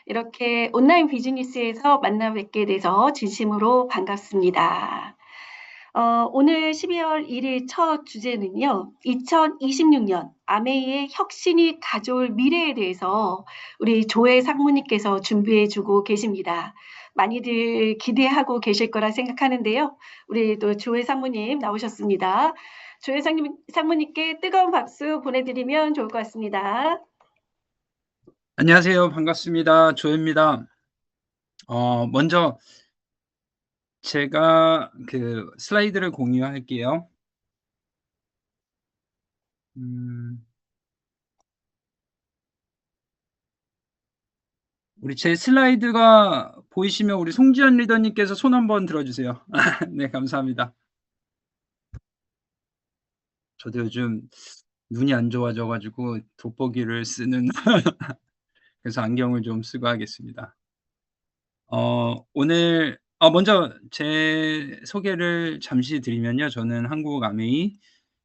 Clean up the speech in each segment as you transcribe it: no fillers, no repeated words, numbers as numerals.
이렇게 온라인 비즈니스에서 만나 뵙게 돼서 진심으로 반갑습니다. 오늘 12월 1일 첫 주제는요, 2026년 아메이의 혁신이 가져올 미래에 대해서 우리 조혜 상무님께서 준비해 주고 계십니다. 많이들 기대하고 계실 거라 생각하는데요. 우리 또 조혜 상무님 나오셨습니다. 조혜 상무님께 뜨거운 박수 보내드리면 좋을 것 같습니다. 안녕하세요. 반갑습니다. 조혜입니다. 먼저 제가 그 슬라이드를 공유할게요. 우리 제 슬라이드가 보이시면 우리 송지연 리더님께서 손 한번 들어주세요. 네, 감사합니다. 저도 요즘 눈이 안 좋아져가지고 돋보기를 쓰는 그래서 안경을 좀 쓰고 하겠습니다. 오늘 먼저 제 소개를 잠시 드리면요. 저는 한국 아메이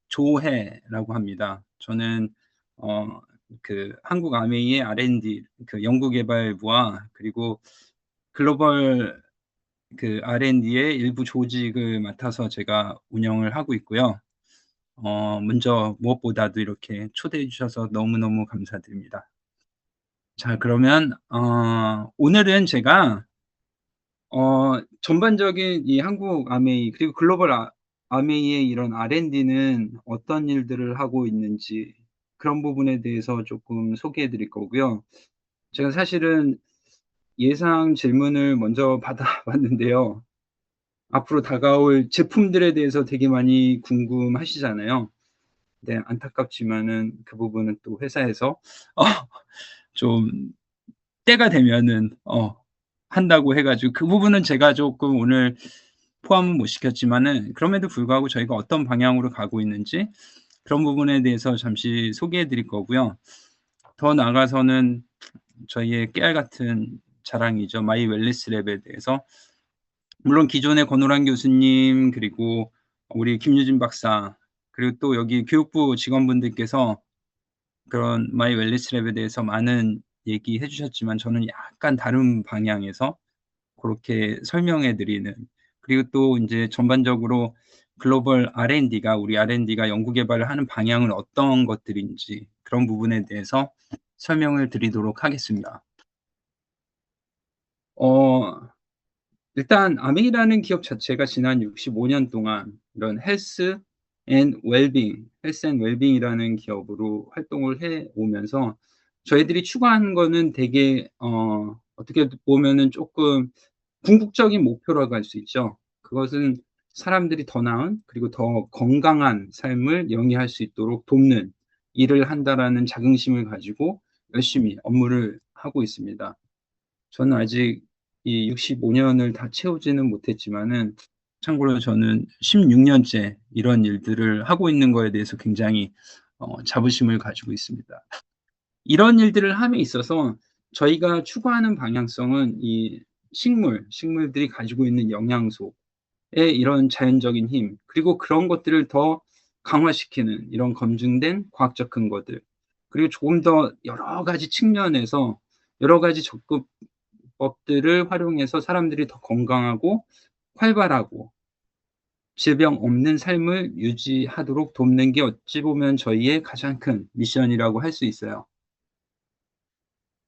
조혜라고 합니다. 저는 한국 아메이의 R&D 그 연구개발부와 그리고 글로벌 R&D의 일부 조직을 맡아서 제가 운영을 하고 있고요. 먼저 무엇보다도 이렇게 초대해 주셔서 너무너무 감사드립니다. 자, 그러면 오늘은 제가 전반적인 이 한국 아메이 그리고 글로벌 아메이의 이런 R&D는 어떤 일들을 하고 있는지 그런 부분에 대해서 조금 소개해 드릴 거고요. 제가 사실은 예상 질문을 먼저 받아봤는데요. 앞으로 다가올 제품들에 대해서 되게 많이 궁금하시잖아요. 네, 안타깝지만은 그 부분은 또 회사에서 좀 때가 되면은 한다고 해 가지고 그 부분은 제가 조금 오늘 포함은 못 시켰지만은 그럼에도 불구하고 저희가 어떤 방향으로 가고 있는지 그런 부분에 대해서 잠시 소개해 드릴 거고요. 더 나아가서는 저희의 깨알 같은 자랑이죠. 마이 웰니스 랩에 대해서 물론 기존의 권오란 교수님 그리고 우리 김유진 박사 그리고 또 여기 교육부 직원분들께서 그런 마이 웰니스 랩에 대해서 많은 얘기해 주셨지만 저는 약간 다른 방향에서 고렇게 설명해 드리는 그리고 또 인제 전반적으로 글로벌 R&D가 우리 R&D가 연구 개발을 하는 방향은 어떤 것들인지 그런 부분에 대해서 설명을 드리도록 하겠습니다. 일단 아메이라는 기업 자체가 지난 65년 동안 이런 헬스 앤 웰빙이라는 기업으로 활동을 해 오면서 저희들이 추구하는 거는 되게 어떻게 보면은 쪼끔 궁극적인 목표라고 할 수 있죠. 그것은 사람들이 더 나은 그리고 더 건강한 삶을 영위할 수 있도록 돕는 일을 한다라는 자긍심을 가지고 열심히 업무를 하고 있습니다. 저는 아직 이 65년을 다 채우지는 못했지만은 참고로 저는 16년째 이런 일들을 하고 있는 거에 대해서 굉장히 자부심을 가지고 있습니다. 이런 일들을 함에 있어서 저희가 추구하는 방향성은 이 식물들이 가지고 있는 영양소의 이런 자연적인 힘 그리고 그런 것들을 더 강화시키는 이런 검증된 과학적 근거들 그리고 조금 더 여러 가지 측면에서 여러 가지 접근법들을 활용해서 사람들이 더 건강하고 활발하고 질병 없는 삶을 유지하도록 돕는 게 어찌 보면 저희의 가장 큰 미션이라고 할 수 있어요.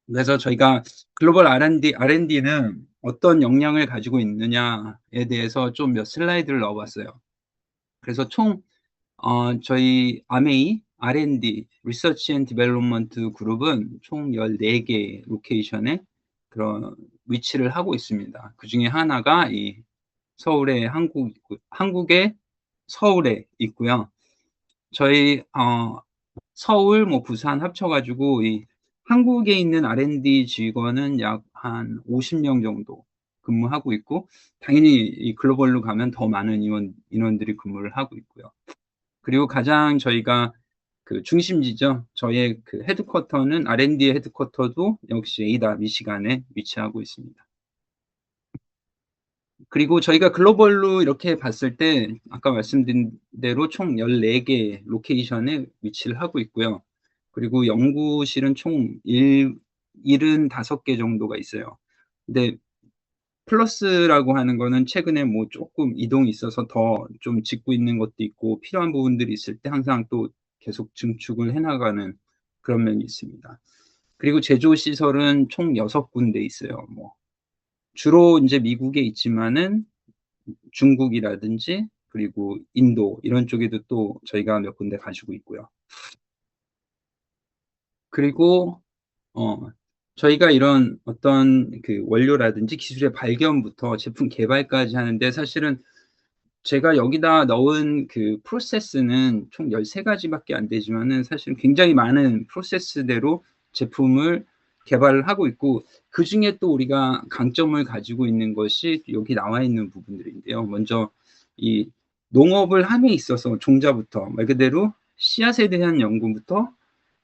그래서 저희가 글로벌 R&D는 어떤 역량을 가지고 있느냐에 대해서 좀 몇 슬라이드를 넣어 봤어요. 그래서 총 저희 아메이 R&D 리서치 앤 디벨롭먼트 그룹은 총 14개 로케이션에 그런 위치를 하고 있습니다. 그중에 하나가 이 서울의 한국의 서울에 있고요. 저희 서울 뭐 부산 합쳐 가지고 이 한국에 있는 R&D 직원은 약 한 50명 정도 근무하고 있고 당연히 이 글로벌로 가면 더 많은 인원들이 근무를 하고 있고요. 그리고 가장 저희가 그 중심지죠. 저희의 그 헤드쿼터는 R&D의 헤드쿼터도 역시 에이다 미시간에 위치하고 있습니다. 그리고 저희가 글로벌로 이렇게 봤을 때 아까 말씀드린 대로 총 14개 로케이션에 위치를 하고 있고요. 그리고 연구실은 총 75개 정도가 있어요. 근데 플러스라고 하는 거는 최근에 뭐 조금 이동이 있어서 더 좀 짓고 있는 것도 있고 필요한 부분들이 있을 때 항상 또 계속 증축을 해 나가는 그런 면이 있습니다. 그리고 제조 시설은 총 6군데 있어요. 뭐 주로 인제 미국에 있지만은 중국이라든지 그리고 인도 이런 쪽에도 또 저희가 몇 군데 가지고 있고요. 그리고 어 저희가 이런 어떤 그 원료라든지 기술의 발견부터 제품 개발까지 하는데 사실은 제가 여기다 넣은 그 프로세스는 총 13 가지밖에 안 되지만은 사실은 굉장히 많은 프로세스대로 제품을 개발을 하고 있고 그중에 또 우리가 강점을 가지고 있는 것이 여기 나와 있는 부분들인데요. 먼저 이 농업을 함에 있어서 종자부터 말 그대로 씨앗에 대한 연구부터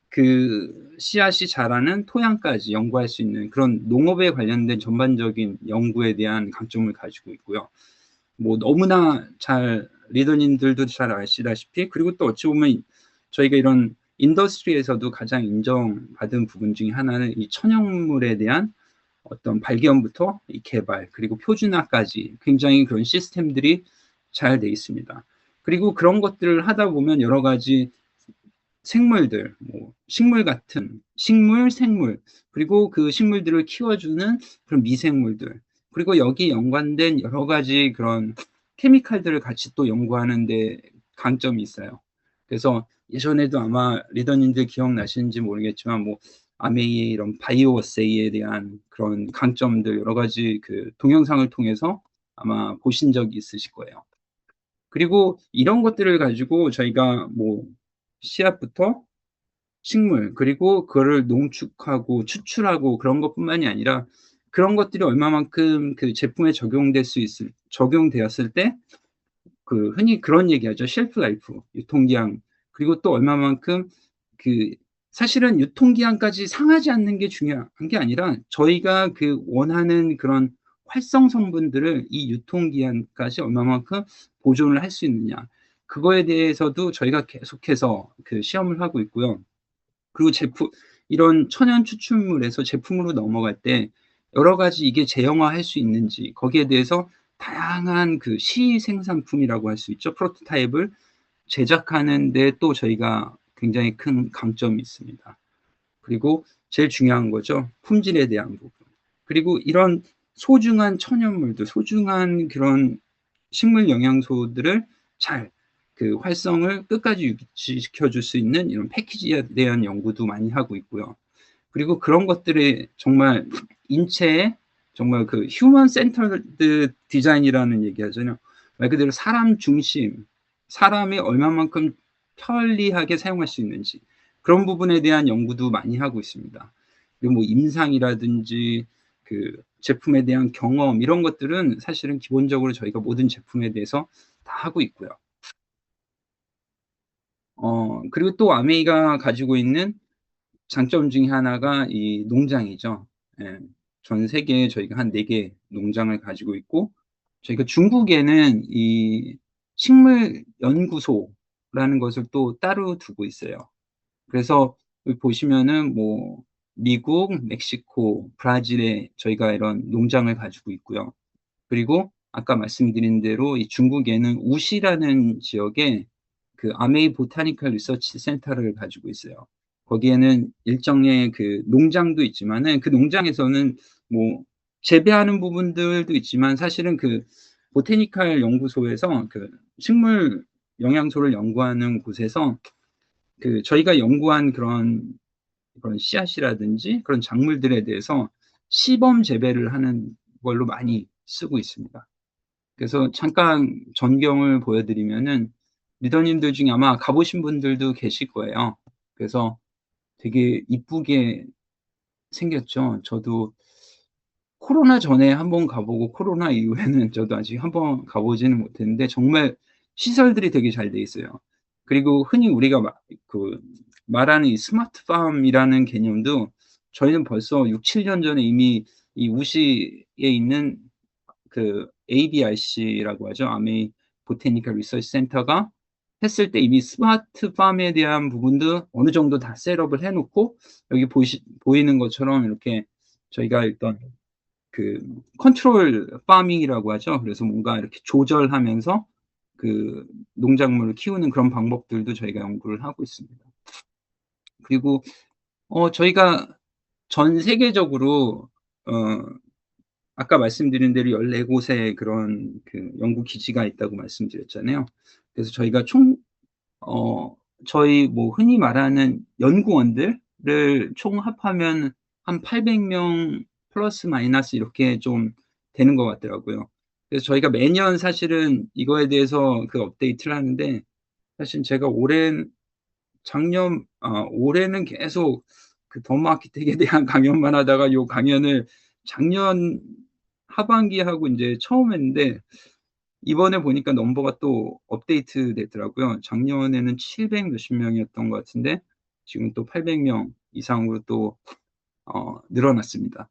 그 씨앗이 자라는 토양까지 연구할 수 있는 그런 농업에 관련된 전반적인 연구에 대한 강점을 가지고 있고요. 뭐 너무나 잘 리더님들도 잘 아시다시피 그리고 또 어찌 보면 저희가 이런 인더스트리에서도 가장 인정받은 부분 중에 하나는 이 천연물에 대한 어떤 발견부터 이 개발 그리고 표준화까지 굉장히 그런 시스템들이 잘 돼 있습니다. 그리고 그런 것들을 하다 보면 여러 가지 생물들, 뭐 식물 같은 식물, 생물 그리고 그 식물들을 키워주는 그런 미생물들 그리고 여기에 연관된 여러 가지 그런 케미칼들을 같이 또 연구하는 데 강점이 있어요. 그래서 예전에도 아마 리더님들 기억나시는지 모르겠지만 뭐 아메이의 이런 바이오 어세이에 대한 그런 강점들 여러 가지 그 동영상을 통해서 아마 보신 적이 있으실 거예요. 그리고 이런 것들을 가지고 저희가 뭐 씨앗부터 식물 그리고 그거를 농축하고 추출하고 그런 것뿐만이 아니라 그런 것들이 얼마만큼 그 제품에 적용되었을 때 그 흔히 그런 얘기하죠. 쉘프 라이프, 유통기한. 그리고 또 얼마만큼 그 사실은 유통기한까지 상하지 않는 게 중요한 게 아니라 저희가 그 원하는 그런 활성 성분들을 이 유통기한까지 얼마만큼 보존을 할 수 있느냐. 그거에 대해서도 저희가 계속해서 그 시험을 하고 있고요. 그리고 이런 천연 추출물에서 제품으로 넘어갈 때 여러 가지 이게 제형화할 수 있는지 거기에 대해서 다양한 그 시생산품이라고 할 수 있죠. 프로토타입을 제작하는 데 또 저희가 굉장히 큰 강점이 있습니다. 그리고 제일 중요한 거죠. 품질에 대한 부분. 그리고 이런 소중한 천연물들, 소중한 그런 식물 영양소들을 잘 그 활성을 끝까지 유지시켜 줄 수 있는 이런 패키지에 대한 연구도 많이 하고 있고요. 그리고 그런 것들이 정말 인체에 정말 그 휴먼 센터드 디자인이라는 얘기 하잖아요. 말 그대로 사람 중심, 사람이 얼마만큼 편리하게 사용할 수 있는지 그런 부분에 대한 연구도 많이 하고 있습니다. 그리고 뭐 임상이라든지 그 제품에 대한 경험 이런 것들은 사실은 기본적으로 저희가 모든 제품에 대해서 다 하고 있고요. 그리고 또 아메이가 가지고 있는 장점 중에 하나가 이 농장이죠. 예. 전 세계에 저희가 한 4개 농장을 가지고 있고 저희가 중국에는 이 식물 연구소라는 것을 또 따로 두고 있어요. 그래서 여기 보시면은 뭐 미국, 멕시코, 브라질에 저희가 이런 농장을 가지고 있고요. 그리고 아까 말씀드린 대로 이 중국에는 우시라는 지역에 그 아메이 보타니컬 리서치 센터를 가지고 있어요. 거기에는 일정의 그 농장도 있지만은 그 농장에서는 뭐 재배하는 부분들도 있지만 사실은 그 보테니컬 연구소에서 그 식물 영양소를 연구하는 곳에서 그 저희가 연구한 그런 씨앗이라든지 그런 작물들에 대해서 시범 재배를 하는 걸로 많이 쓰고 있습니다. 그래서 잠깐 전경을 보여드리면은 리더님들 중에 아마 가보신 분들도 계실 거예요. 그래서 되게 이쁘게 생겼죠. 저도 코로나 전에 한번 가보고 코로나 이후에는 저도 아직 한번 가보지는 못했는데 정말 시설들이 되게 잘 돼 있어요. 그리고 흔히 우리가 그 말하는 이 스마트팜이라는 개념도 저희는 벌써 6-7년 전에 이미 이 우시에 있는 그 ABRC라고 하죠. 아메이 보테니컬 리서치 센터가 했을 때 이미 스마트 팜에 대한 부분도 어느 정도 다 셋업을 해 놓고 여기 보이는 것처럼 이렇게 저희가 일단 그 컨트롤 파밍이라고 하죠. 그래서 뭔가 이렇게 조절하면서 그 농작물을 키우는 그런 방법들도 저희가 연구를 하고 있습니다. 그리고 저희가 전 세계적으로 어 아까 말씀드린 대로 14곳의 그런 그 연구 기지가 있다고 말씀드렸잖아요. 그래서 저희가 총 저희 뭐 흔히 말하는 연구원들을 총 합하면 한 800명 플러스 마이너스 이렇게 좀 되는 것 같더라고요. 그래서 저희가 매년 사실은 이거에 대해서 그 업데이트를 하는데, 사실 제가 올해는 계속 그 덤 아키텍에 대한 강연만 하다가 요 강연을 작년 하반기에 하고 인제 처음 했는데, 이번에 보니까 넘버가 또 업데이트 됐더라고요. 작년에는 700 몇십 명이었던 것 같은데 지금 또 800명 이상으로 또 늘어났습니다.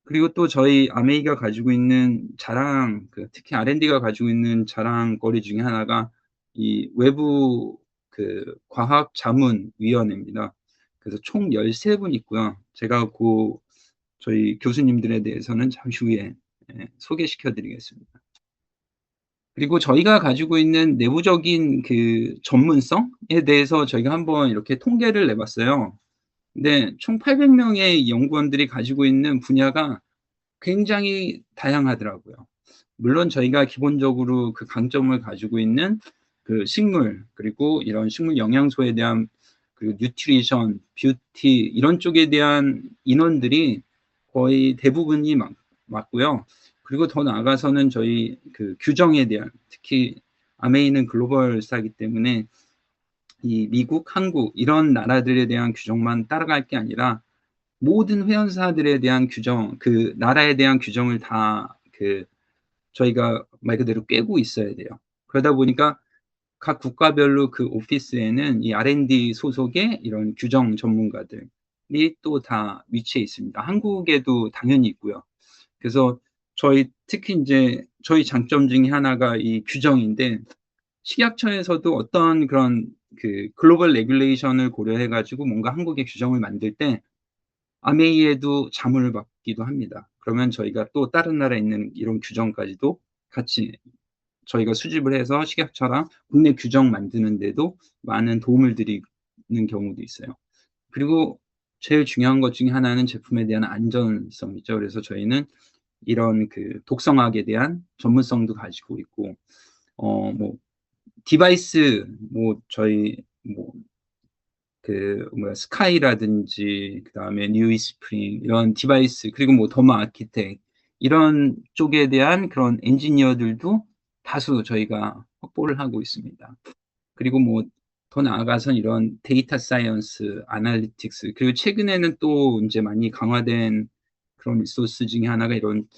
그리고 또 저희 아메이가 가지고 있는 자랑, 특히 R&D가 가지고 있는 자랑거리 중에 하나가 이 외부 그 과학자문위원회입니다. 그래서 총 13분 있고요. 제가 저희 교수님들에 대해서는 잠시 후에 소개시켜 드리겠습니다. 그리고 저희가 가지고 있는 내부적인 그 전문성에 대해서 저희가 한번 이렇게 통계를 내 봤어요. 근데 총 800명의 연구원들이 가지고 있는 분야가 굉장히 다양하더라고요. 물론 저희가 기본적으로 그 강점을 가지고 있는 그 식물, 그리고 이런 식물 영양소에 대한 그 뉴트리션, 뷰티 이런 쪽에 대한 인원들이 거의 대부분이 맞고요. 그리고 더 나아가서는 저희 그 규정에 대한, 특히 아메이는 글로벌 사이기 때문에 이 미국, 한국 이런 나라들에 대한 규정만 따라갈 게 아니라 모든 회원사들에 대한 규정, 그 나라에 대한 규정을 다 저희가 말 그대로 꿰고 있어야 돼요. 그러다 보니까 각 국가별로 그 오피스에는 이 R&D 소속의 이런 규정 전문가들이 또 다 위치해 있습니다. 한국에도 당연히 있고요. 그래서 특히 이제 저희 장점 중에 하나가 이 규정인데, 식약처에서도 어떤 그런 그 글로벌 레귤레이션을 고려해 가지고 뭔가 한국의 규정을 만들 때 아메이에도 자문을 받기도 합니다. 그러면 저희가 또 다른 나라에 있는 이런 규정까지도 같이 저희가 수집을 해서 식약처랑 국내 규정 만드는 데도 많은 도움을 드리는 경우도 있어요. 그리고 제일 중요한 것 중에 하나는 제품에 대한 안전성이죠. 그래서 저희는 이런 그 독성학에 대한 전문성도 가지고 있고, 뭐 디바이스, 뭐 저희 뭐 스카이라든지 그다음에 뉴이스프링 이런 디바이스, 그리고 뭐 더마 아키텍 이런 쪽에 대한 그런 엔지니어들도 다수 저희가 확보를 하고 있습니다. 그리고 뭐 더 나아가선 이런 데이터 사이언스, 애널리틱스, 그리고 최근에는 또 인제 많이 강화된 그런 리소스 중에 하나가 이런,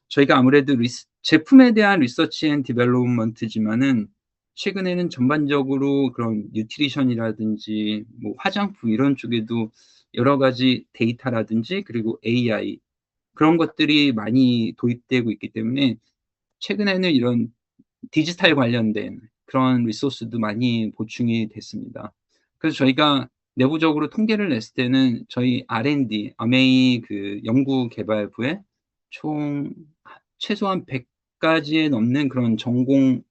저희가 아무래도 제품에 대한 리서치 앤 디벨롭먼트지만은 최근에는 전반적으로 그런 뉴트리션이라든지 뭐 화장품 이런 쪽에도 여러 가지 데이터라든지 그리고 AI 그런 것들이 많이 도입되고 있기 때문에 최근에는 이런 디지털 관련된 그런 리소스도 많이 보충이 됐습니다. 그래서 저희가 내부적으로 통계를 냈을 때는 저희 R&D, 아메이 그 연구개발부에 총 최소한 100 가지에 넘는 그런 전공을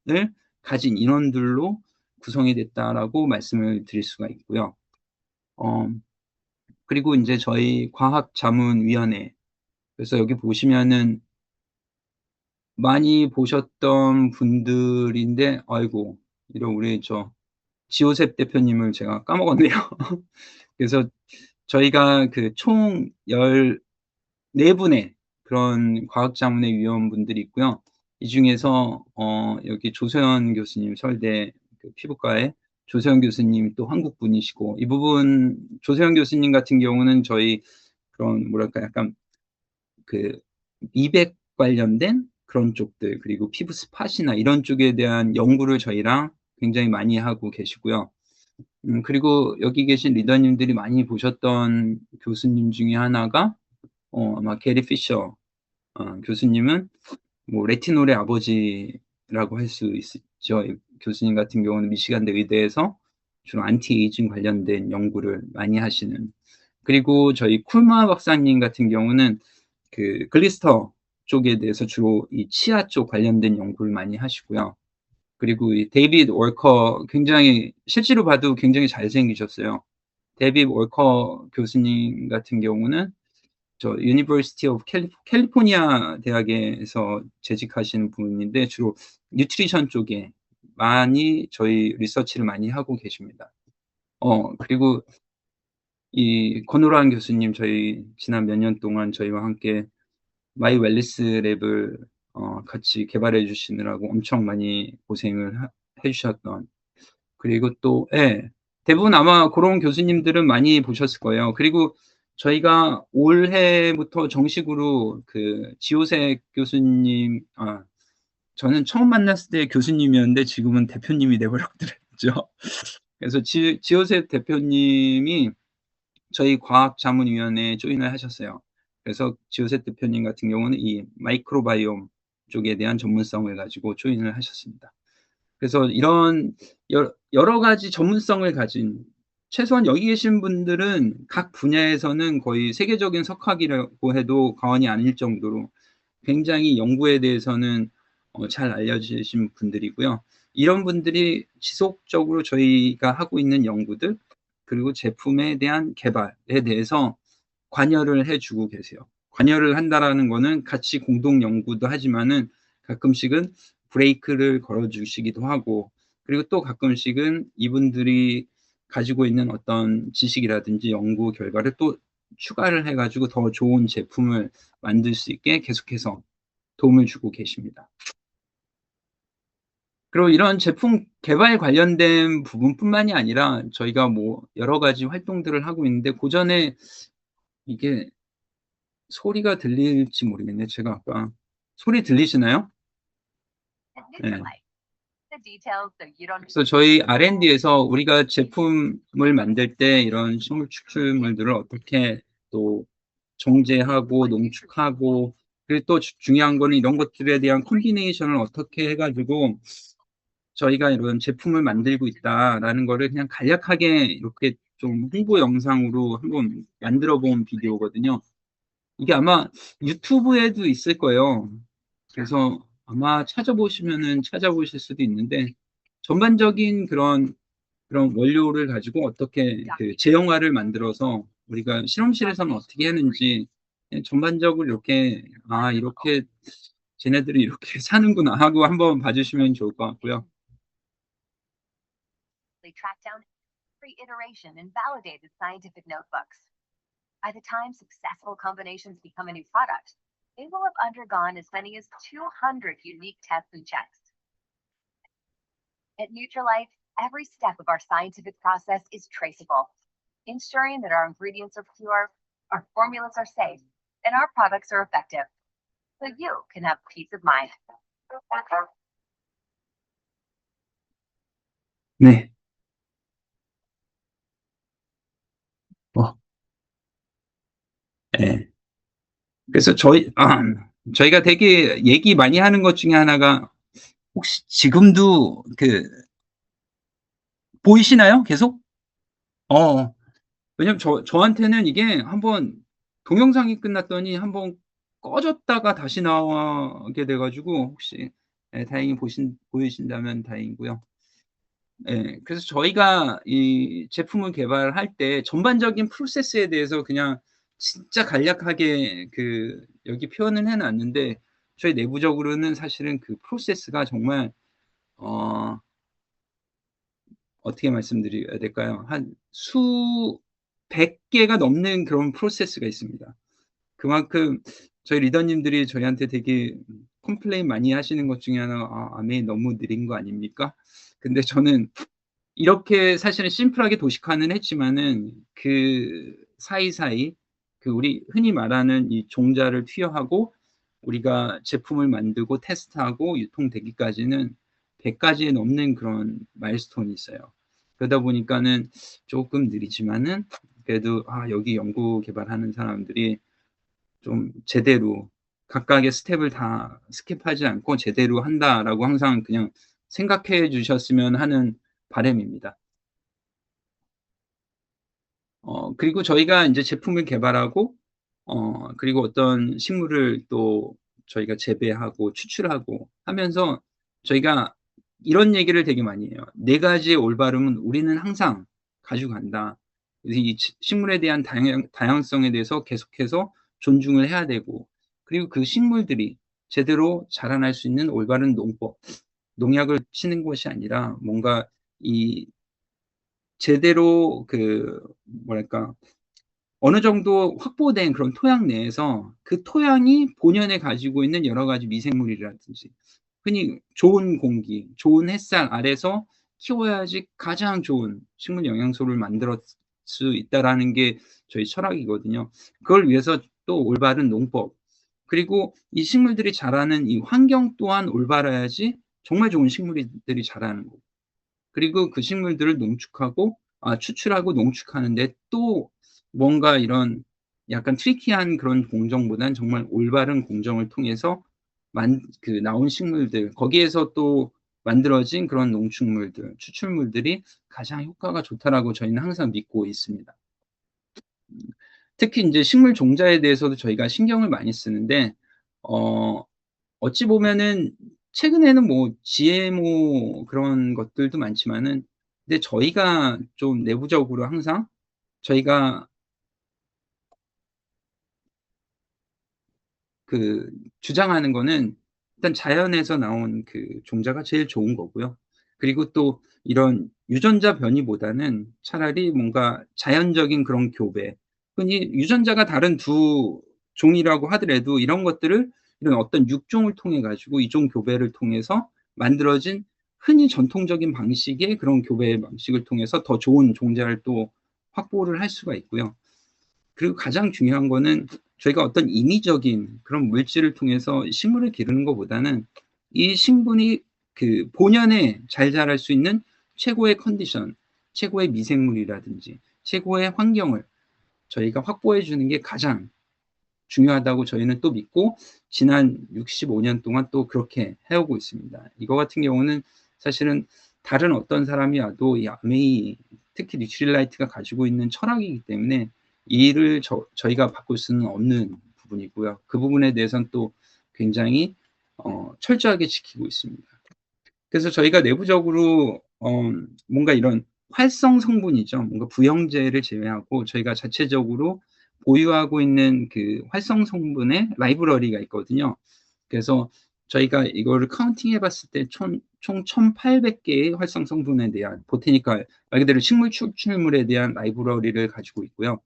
가진 인원들로 구성이 됐다라고 말씀을 드릴 수가 있고요. 어 그리고 인제 저희 과학자문위원회, 그래서 여기 보시면은 많이 보셨던 분들인데, 아이고 이런 우리 지호셉 대표님을 제가 까먹었네요. 그래서 저희가 그 총 14분의 그런 과학자문회 위원분들이 있고요. 이 중에서 여기 조소연 교수님, 서울대 그 피부과의 조소연 교수님이 또 한국 분이시고, 이 부분 조소연 교수님 같은 경우는 저희 그런 뭐랄까 약간 그 미백 관련된 그런 쪽들, 그리고 피부 스팟이나 이런 쪽에 대한 연구를 저희랑 굉장히 많이 하고 계시고요. 그리고 여기 계신 리더님들이 많이 보셨던 교수님 중에 하나가 아마 게리 피셔 교수님은 뭐 레티놀의 아버지라고 할 수 계시죠. 교수님 같은 경우는 미시간대 의대에서 주로 안티에이징 관련된 연구를 많이 하시는. 그리고 저희 쿨마 박사님 같은 경우는 그 글리스터 쪽에 대해서 주로 이 치아 쪽 관련된 연구를 많이 하시고요. 그리고 이 데이비드 월커 굉장히 실제로 봐도 굉장히 잘생기셨어요. 데이비드 월커 교수님 같은 경우는 저 유니버시티 오브 캘리포니아 대학에서 재직하시는 분인데 주로 뉴트리션 쪽에 많이 저희 리서치를 많이 하고 계십니다. 그리고 이 권오란 교수님 저희 지난 몇 년 동안 저희와 함께 마이 웰리스 랩을 같이 개발해 주시느라고 엄청 많이 고생을 해 주셨던. 그리고 또 대부분 아마 그런 교수님들은 많이 보셨을 거예요. 그리고 저희가 올해부터 정식으로 그 지오색 교수님, 저는 처음 만났을 때 교수님이었는데 지금은 대표님이 돼 버렸더랬죠. 그래서 지오색 대표님이 저희 과학자문위원회에 조인을 하셨어요. 그래서 지오셋 대표님 같은 경우는 이 마이크로바이옴 쪽에 대한 전문성을 가지고 조인을 하셨습니다. 그래서 이런 여러 가지 전문성을 가진, 최소한 여기 계신 분들은 각 분야에서는 거의 세계적인 석학이라고 해도 과언이 아닐 정도로 굉장히 연구에 대해서는 잘 알려지신 분들이고요. 이런 분들이 지속적으로 저희가 하고 있는 연구들, 그리고 제품에 대한 개발에 대해서 관여를 해주고 계세요. 관여를 한다라는 거는 같이 공동 연구도 하지만은 가끔씩은 브레이크를 걸어주시기도 하고, 그리고 또 가끔씩은 이분들이 가지고 있는 어떤 지식이라든지 연구 결과를 또 추가를 해가지고 더 좋은 제품을 만들 수 있게 계속해서 도움을 주고 계십니다. 그리고 이런 제품 개발 관련된 부분뿐만이 아니라 저희가 뭐 여러 가지 활동들을 하고 있는데, 그 전에 이게 소리가 들릴지 모르겠네. 제가 아까 소리 들리시나요? 네. 그래서 저희 R&D에서 우리가 제품을 만들 때 이런 식물 추출물들을 어떻게 또 정제하고 농축하고, 그리고 또 중요한 거는 이런 것들에 대한 콤비네이션을 어떻게 해가지고 저희가 이런 제품을 만들고 있다라는 거를 그냥 간략하게 이렇게 좀 홍보 영상으로 한번 만들어 본 비디오거든요. 이게 아마 유튜브에도 있을 거예요. 그래서 아마 찾아보시면은 찾아보실 수도 있는데, 전반적인 그런 원료를 가지고 어떻게 그 제형화를 만들어서 우리가 실험실에서는 어떻게 하는지 전반적으로 이렇게 이렇게 쟤네들이 이렇게 사는구나 하고 한번 봐주시면 좋을 것 같고요. track down every iteration in validated scientific notebooks. By the time successful combinations become a new product, they will have undergone as many as 200 unique tests and checks. At Nutralife, every step of our scientific process is traceable, ensuring that our ingredients are pure, our formulas are safe, and our products are effective, so you can have peace of mind. 네. 네. 그래서 저희가 되게 얘기 많이 하는 것 중에 하나가, 혹시 지금도 보이시나요? 계속? 왜냐면 저한테는 이게 한번 동영상이 끝났더니 한번 꺼졌다가 다시 나오게 돼가지고, 혹시 다행히 보이신다면 다행이고요. 그래서 저희가 이 제품을 개발할 때 전반적인 프로세스에 대해서 그냥 진짜 간략하게 여기 표현을 해놨는데, 저희 내부적으로는 사실은 그 프로세스가 정말 어떻게 말씀드려야 될까요? 한 수백 개가 넘는 그런 프로세스가 있습니다. 그만큼 저희 리더님들이 저희한테 되게 컴플레인 많이 하시는 것 중에 하나가 아메이 너무 느린 거 아닙니까? 근데 저는 이렇게 사실은 심플하게 도식화는 했지만은 그 사이사이 우리 흔히 말하는 이 종자를 투여하고 우리가 제품을 만들고 테스트하고 유통되기까지는 100가지에 넘는 그런 마일스톤이 있어요. 그러다 보니까는 조금 느리지만은 그래도 여기 연구 개발하는 사람들이 좀 제대로 각각의 스텝을 다 스킵하지 않고 제대로 한다라고 항상 그냥 생각해 주셨으면 하는 바람입니다. 그리고 저희가 인제 제품을 개발하고 그리고 어떤 식물을 또 저희가 재배하고 추출하고 하면서 저희가 이런 얘기를 되게 많이 해요. "네 가지의 올바름은 우리는 항상 가지고 간다." 그래서 이 식물에 대한 다양성에 대해서 계속해서 존중을 해야 되고, 그리고 그 식물들이 제대로 자라날 수 있는 올바른 농법, 농약을 치는 것이 아니라 뭔가 이 제대로 그 뭐랄까 어느 정도 확보된 그런 토양 내에서 그 토양이 본연에 가지고 있는 여러 가지 미생물이라든지, 흔히 좋은 공기, 좋은 햇살 아래서 키워야지 가장 좋은 식물 영양소를 만들 수 있다라는 게 저희 철학이거든요. 그걸 위해서 또 올바른 농법, 그리고 이 식물들이 자라는 이 환경 또한 올바라야지 정말 좋은 식물들이 자라는 거고, 그리고 그 식물들을 농축하고 추출하고 농축하는데 또 뭔가 이런 약간 트리키한 그런 공정보다는 정말 올바른 공정을 통해서 나온 식물들, 거기에서 또 만들어진 그런 농축물들, 추출물들이 가장 효과가 좋다라고 저희는 항상 믿고 있습니다. 특히 인제 식물 종자에 대해서도 저희가 신경을 많이 쓰는데, 어 어찌 보면은 최근에는 뭐 GMO 그런 것들도 많지만은, 근데 저희가 좀 내부적으로 항상 저희가 그 주장하는 거는 일단 자연에서 나온 그 종자가 제일 좋은 거고요. 그리고 또 이런 유전자 변이보다는 차라리 뭔가 자연적인 그런 교배, 흔히 유전자가 다른 두 종이라고 하더라도 이런 것들을 이런 어떤 육종을 통해 가지고 이종 교배를 통해서 만들어진, 흔히 전통적인 방식의 그런 교배 방식을 통해서 더 좋은 종자를 또 확보를 할 수가 있고요. 그리고 가장 중요한 거는 저희가 어떤 인위적인 그런 물질을 통해서 식물을 기르는 것보다는 이 식물이 그 본연에 잘 자랄 수 있는 최고의 컨디션, 최고의 미생물이라든지 최고의 환경을 저희가 확보해 주는 게 가장 중요하다고 저희는 또 믿고, 지난 65년 동안 또 그렇게 해오고 있습니다. 이거 같은 경우는 사실은 다른 어떤 사람이 와도 이 아메이, 특히 뉴트릴라이트가 가지고 있는 철학이기 때문에 이 일을 저희가 바꿀 수는 없는 부분이고요. 그 부분에 대해서는 또 굉장히 철저하게 지키고 있습니다. 그래서 저희가 내부적으로 뭔가 이런 활성 성분이죠. 뭔가 부영제를 제외하고 저희가 자체적으로 보유하고 있는 그 활성 성분의 라이브러리가 있거든요. 그래서 저희가 이거를 카운팅해 봤을 때 총 1,800개의 활성 성분에 대한 보테니컬, 말 그대로 식물 추출물에 대한 라이브러리를 가지고 있고요.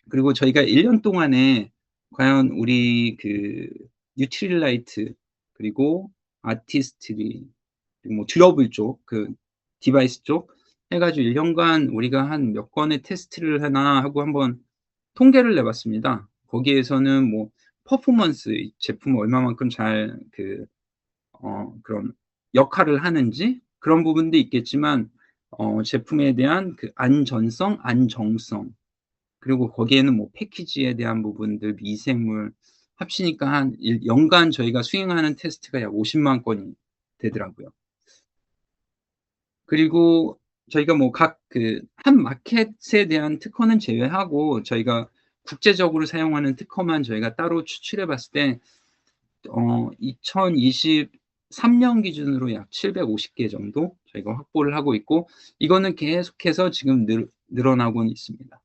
그리고 저희가 1년 동안에 과연 우리 그 뉴트릴라이트, 그리고 아티스트리, 그리고 뭐 듀러블 쪽, 그 디바이스 쪽 해 가지고 1 년간 우리가 한 몇 건의 테스트를 하나 하고 한번 통계를 내 봤습니다. 거기에서는 뭐 퍼포먼스, 이 제품을 얼마만큼 잘 그런 역할을 하는지 그런 부분도 있겠지만, 제품에 대한 그 안전성, 안정성, 그리고 거기에는 뭐 패키지에 대한 부분들, 미생물 합치니까 한 연간 저희가 수행하는 테스트가 약 50만 건이 되더라고요. 그리고 저희가 뭐 각 그 한 마켓에 대한 특허는 제외하고 저희가 국제적으로 사용하는 특허만 저희가 따로 추출해 봤을 때 2023년 기준으로 약 750개 정도 저희가 확보를 하고 있고, 이거는 계속해서 지금 늘어나고는 있습니다.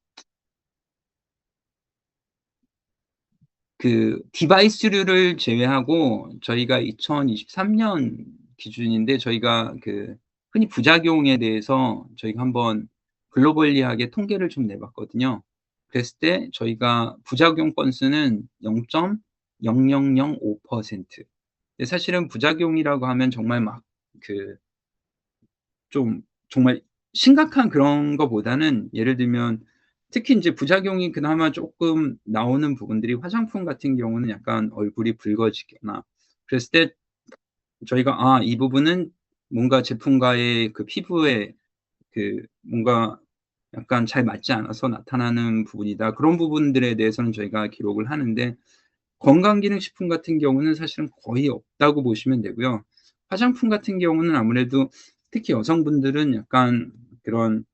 그 디바이스류를 제외하고 저희가 2023년 기준인데, 저희가 그 흔히 부작용에 대해서 저희가 한번 글로벌리하게 통계를 좀 내 봤거든요. 그랬을 때 저희가 부작용 건수는 0.0005%. 근데 사실은 부작용이라고 하면 정말 막 그 좀 정말 심각한 그런 거보다는, 예를 들면 특히 인제 부작용이 그나마 쪼끔 나오는 부분들이, 화장품 같은 경우는 약간 얼굴이 붉어지거나 그랬을 때 저희가 '아, 이 부분은 뭔가 제품과의 그 피부에 그 뭔가 약간 잘 맞지 않아서 나타나는 부분이다.' 그런 부분들에 대해서는 저희가 기록을 하는데, 건강기능식품 같은 경우는 사실은 거의 없다고 보시면 되고요. 화장품 같은 경우는 아무래도 특히 여성분들은 약간 그런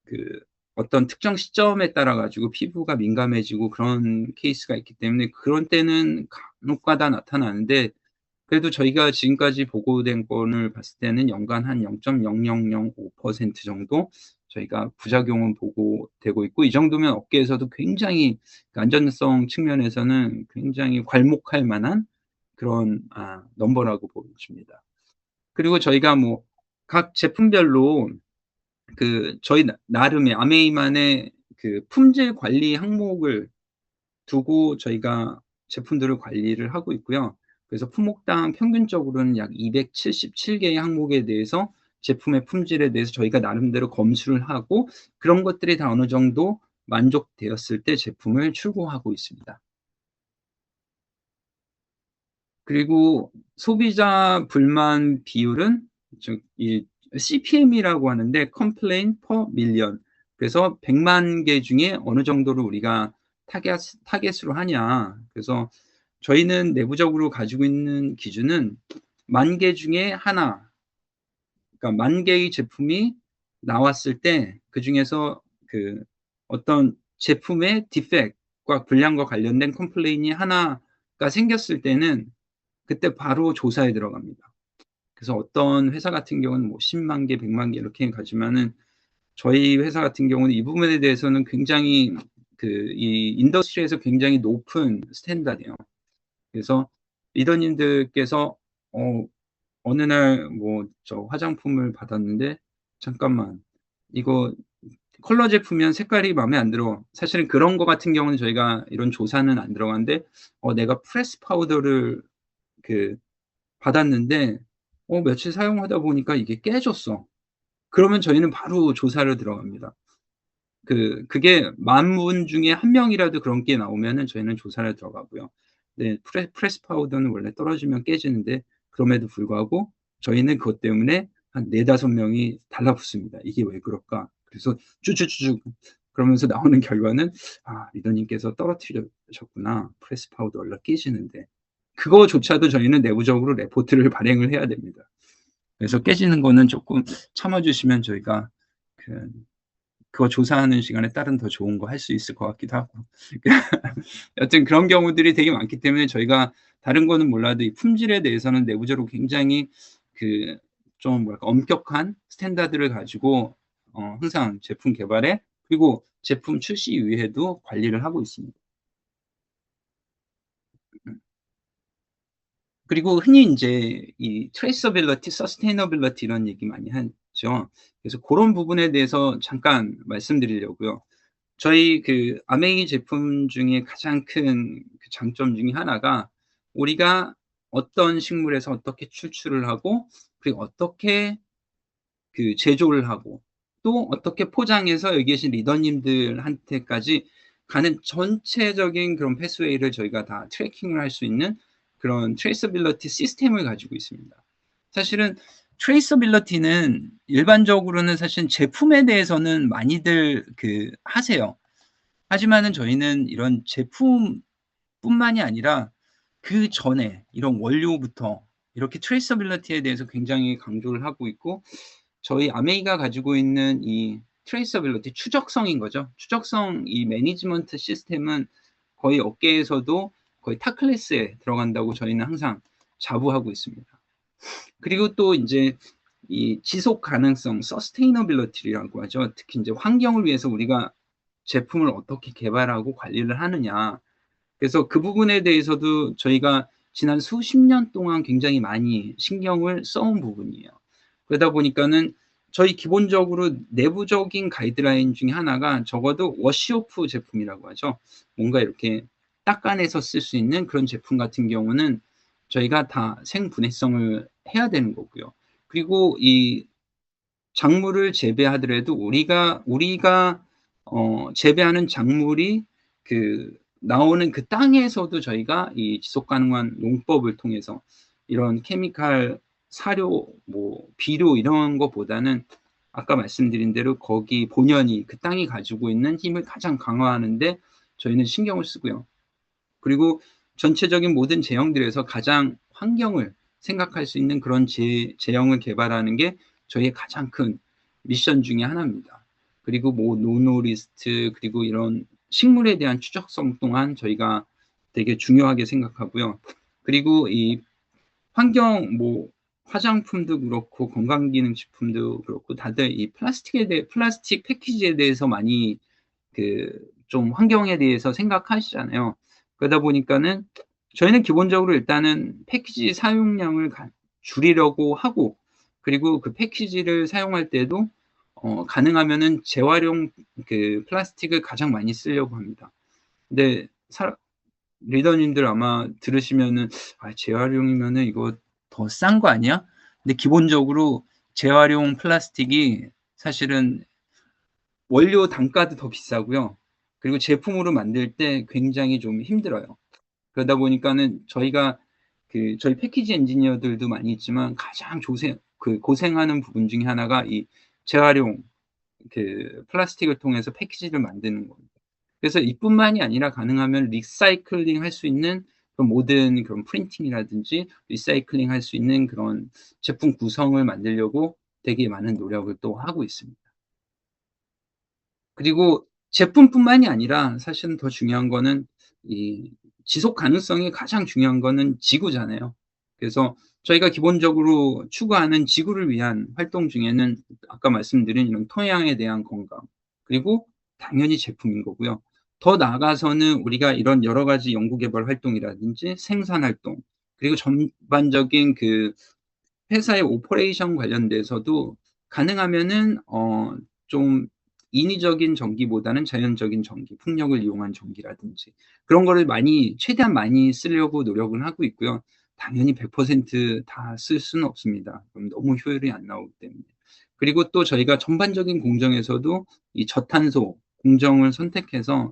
그 어떤 특정 시점에 따라 가지고 피부가 민감해지고 그런 케이스가 있기 때문에 그런 때는 간혹가다 나타나는데, 그래도 저희가 지금까지 보고된 건을 봤을 때는 연간 한 0.0005% 정도 저희가 부작용은 보고되고 있고, 이 정도면 업계에서도 굉장히 그 안전성 측면에서는 굉장히 괄목할 만한 그런 넘버라고 보여집니다. 그리고 저희가 뭐 각 제품별로 그 저희 나름의 아메이만의 그 품질 관리 항목을 두고 저희가 제품들을 관리를 하고 있고요. 그래서 품목당 평균적으로는 약 277 개의 항목에 대해서 제품의 품질에 대해서 저희가 나름대로 검수를 하고, 그런 것들이 다 어느 정도 만족되었을 때 제품을 출고하고 있습니다. 그리고 소비자 불만 비율은 이 CPM이라고 하는데 Complaint per Million. 그래서 100만 개 중에 어느 정도를 우리가 타겟으로 하냐. 그래서 저희는 내부적으로 가지고 있는 기준은 10,000개 중에 하나, 그러니까 10,000개의 제품이 나왔을 때 그중에서 그 어떤 제품의 디펙트과 불량과 관련된 컴플레인이 하나가 생겼을 때는 그때 바로 조사에 들어갑니다. 그래서 어떤 회사 같은 경우는 뭐 10만 개, 100만 개 이렇게 가지만은 저희 회사 같은 경우는 이 부분에 대해서는 굉장히 이 인더스트리에서 굉장히 높은 스탠다드예요. 그래서 리더님들께서 어느 날 뭐 저 화장품을 받았는데 잠깐만 이거 컬러 제품이면 색깔이 마음에 안 들어. 사실은 그런 거 같은 경우는 저희가 이런 조사는 안 들어가는데 내가 프레스 파우더를 그 받았는데 며칠 사용하다 보니까 이게 깨졌어. 그러면 저희는 바로 조사를 들어갑니다. 그게 10,000분 중에 1명이라도 그런 게 나오면은 저희는 조사를 들어가고요. 네, 프레스 파우더는 원래 떨어지면 깨지는데 그럼에도 불구하고 저희는 그것 때문에 한 4-5명이 달라붙습니다. 이게 왜 그럴까? 그래서 쭉쭉쭉 그러면서 나오는 결과는 리더님께서 떨어뜨리셨구나. 프레스 파우더 원래 깨지는데. 그거조차도 저희는 내부적으로 레포트를 발행을 해야 됩니다. 그래서 깨지는 거는 조금 참아 주시면 저희가 그거 조사하는 시간에 다른 더 좋은 거 할 수 있을 것 같기도 하고. 여튼 그런 경우들이 되게 많기 때문에 저희가 다른 거는 몰라도 이 품질에 대해서는 내부적으로 굉장히 좀 뭐랄까 엄격한 스탠다드를 가지고 항상 제품 개발에 그리고 제품 출시 이후에도 관리를 하고 있습니다. 그리고 흔히 인제 이 트레이서빌리티, 서스테이너빌리티 이런 얘기 많이 하죠. 그래서 고런 부분에 대해서 잠깐 말씀드리려고요. 저희 아메이 제품 중에 가장 큰 장점 중에 하나가 우리가 어떤 식물에서 어떻게 추출을 하고 그리고 어떻게 제조를 하고 또 어떻게 포장해서 여기 계신 리더님들한테까지 가는 전체적인 그런 패스웨이를 저희가 다 트래킹을 할 수 있는 그런 트레이서빌리티 시스템을 가지고 있습니다. 사실은 트레이서빌리티는 일반적으로는 사실 제품에 대해서는 많이들 하세요. 하지만은 저희는 이런 제품뿐만이 아니라 그전에 이런 원료부터 이렇게 트레이서빌리티에 대해서 굉장히 강조를 하고 있고, 저희 아메이가 가지고 있는 이 트레이서빌리티 추적성인 거죠. 추적성 이 매니지먼트 시스템은 거의 업계에서도 거의 탑 클래스에 들어간다고 저희는 항상 자부하고 있습니다. 그리고 또 인제 이 지속 가능성 서스테이너빌리티라고 하죠. 특히 인제 환경을 위해서 우리가 제품을 어떻게 개발하고 관리를 하느냐. 그래서 그 부분에 대해서도 저희가 지난 수십 년 동안 굉장히 많이 신경을 써온 부분이에요. 그러다 보니까는 저희 기본적으로 내부적인 가이드라인 중에 하나가 적어도 워시오프 제품이라고 하죠. 뭔가 이렇게 닦아내서 쓸 수 있는 그런 제품 같은 경우는 저희가 다 생분해성을 해야 되는 거고요. 그리고 이 작물을 재배하더라도 우리가 재배하는 작물이 나오는 그 땅에서도 저희가 이 지속 가능한 농법을 통해서 이런 케미칼 사료, 뭐 비료 이런 것보다는 아까 말씀드린 대로 거기 본연이 그 땅이 가지고 있는 힘을 가장 강화하는 데 저희는 신경을 쓰고요. 그리고 전체적인 모든 제형들에서 가장 환경을 생각할 수 있는 그런 제형을 개발하는 게 저희의 가장 큰 미션 중에 하나입니다. 그리고 뭐 노노리스트 그리고 이런 식물에 대한 추적성 또한 저희가 되게 중요하게 생각하고요. 그리고 이 환경 뭐 화장품도 그렇고 건강기능식품도 그렇고 다들 이 플라스틱 패키지에 대해서 많이 좀 환경에 대해서 생각하시잖아요. 그러다 보니까는 저희는 기본적으로 일단은 패키지 사용량을 줄이려고 하고, 그리고 그 패키지를 사용할 때도 가능하면은 재활용 플라스틱을 가장 많이 쓰려고 합니다. 근데 리더님들 아마 들으시면은 재활용이면은 이거 더 싼 거 아니야? 근데 기본적으로 재활용 플라스틱이 사실은 원료 단가도 더 비싸고요. 그리고 제품으로 만들 때 굉장히 좀 힘들어요. 그러다 보니까는 저희가 저희 패키지 엔지니어들도 많이 있지만 가장 고생하는 부분 중에 하나가 이 재활용 플라스틱을 통해서 패키지를 만드는 겁니다. 그래서 이뿐만이 아니라 가능하면 리사이클링 할 수 있는 그런 모든 그런 프린팅이라든지 리사이클링 할 수 있는 그런 제품 구성을 만들려고 되게 많은 노력을 또 하고 있습니다. 그리고 제품뿐만이 아니라 사실은 더 중요한 거는 이 지속 가능성이 가장 중요한 거는 지구잖아요. 그래서 저희가 기본적으로 추구하는 지구를 위한 활동 중에는 아까 말씀드린 이런 토양에 대한 건강, 그리고 당연히 제품인 거고요. 더 나아가서는 우리가 이런 여러 가지 연구 개발 활동이라든지 생산 활동, 그리고 전반적인 회사의 오퍼레이션 관련돼서도 가능하면은 좀 인위적인 전기보다는 자연적인 전기, 풍력을 이용한 전기라든지 그런 거를 최대한 많이 쓰려고 노력은 하고 있고요. 당연히 100% 다 쓸 수는 없습니다. 그럼 너무 효율이 안 나오기 때문에. 그리고 또 저희가 전반적인 공정에서도 이 저탄소 공정을 선택해서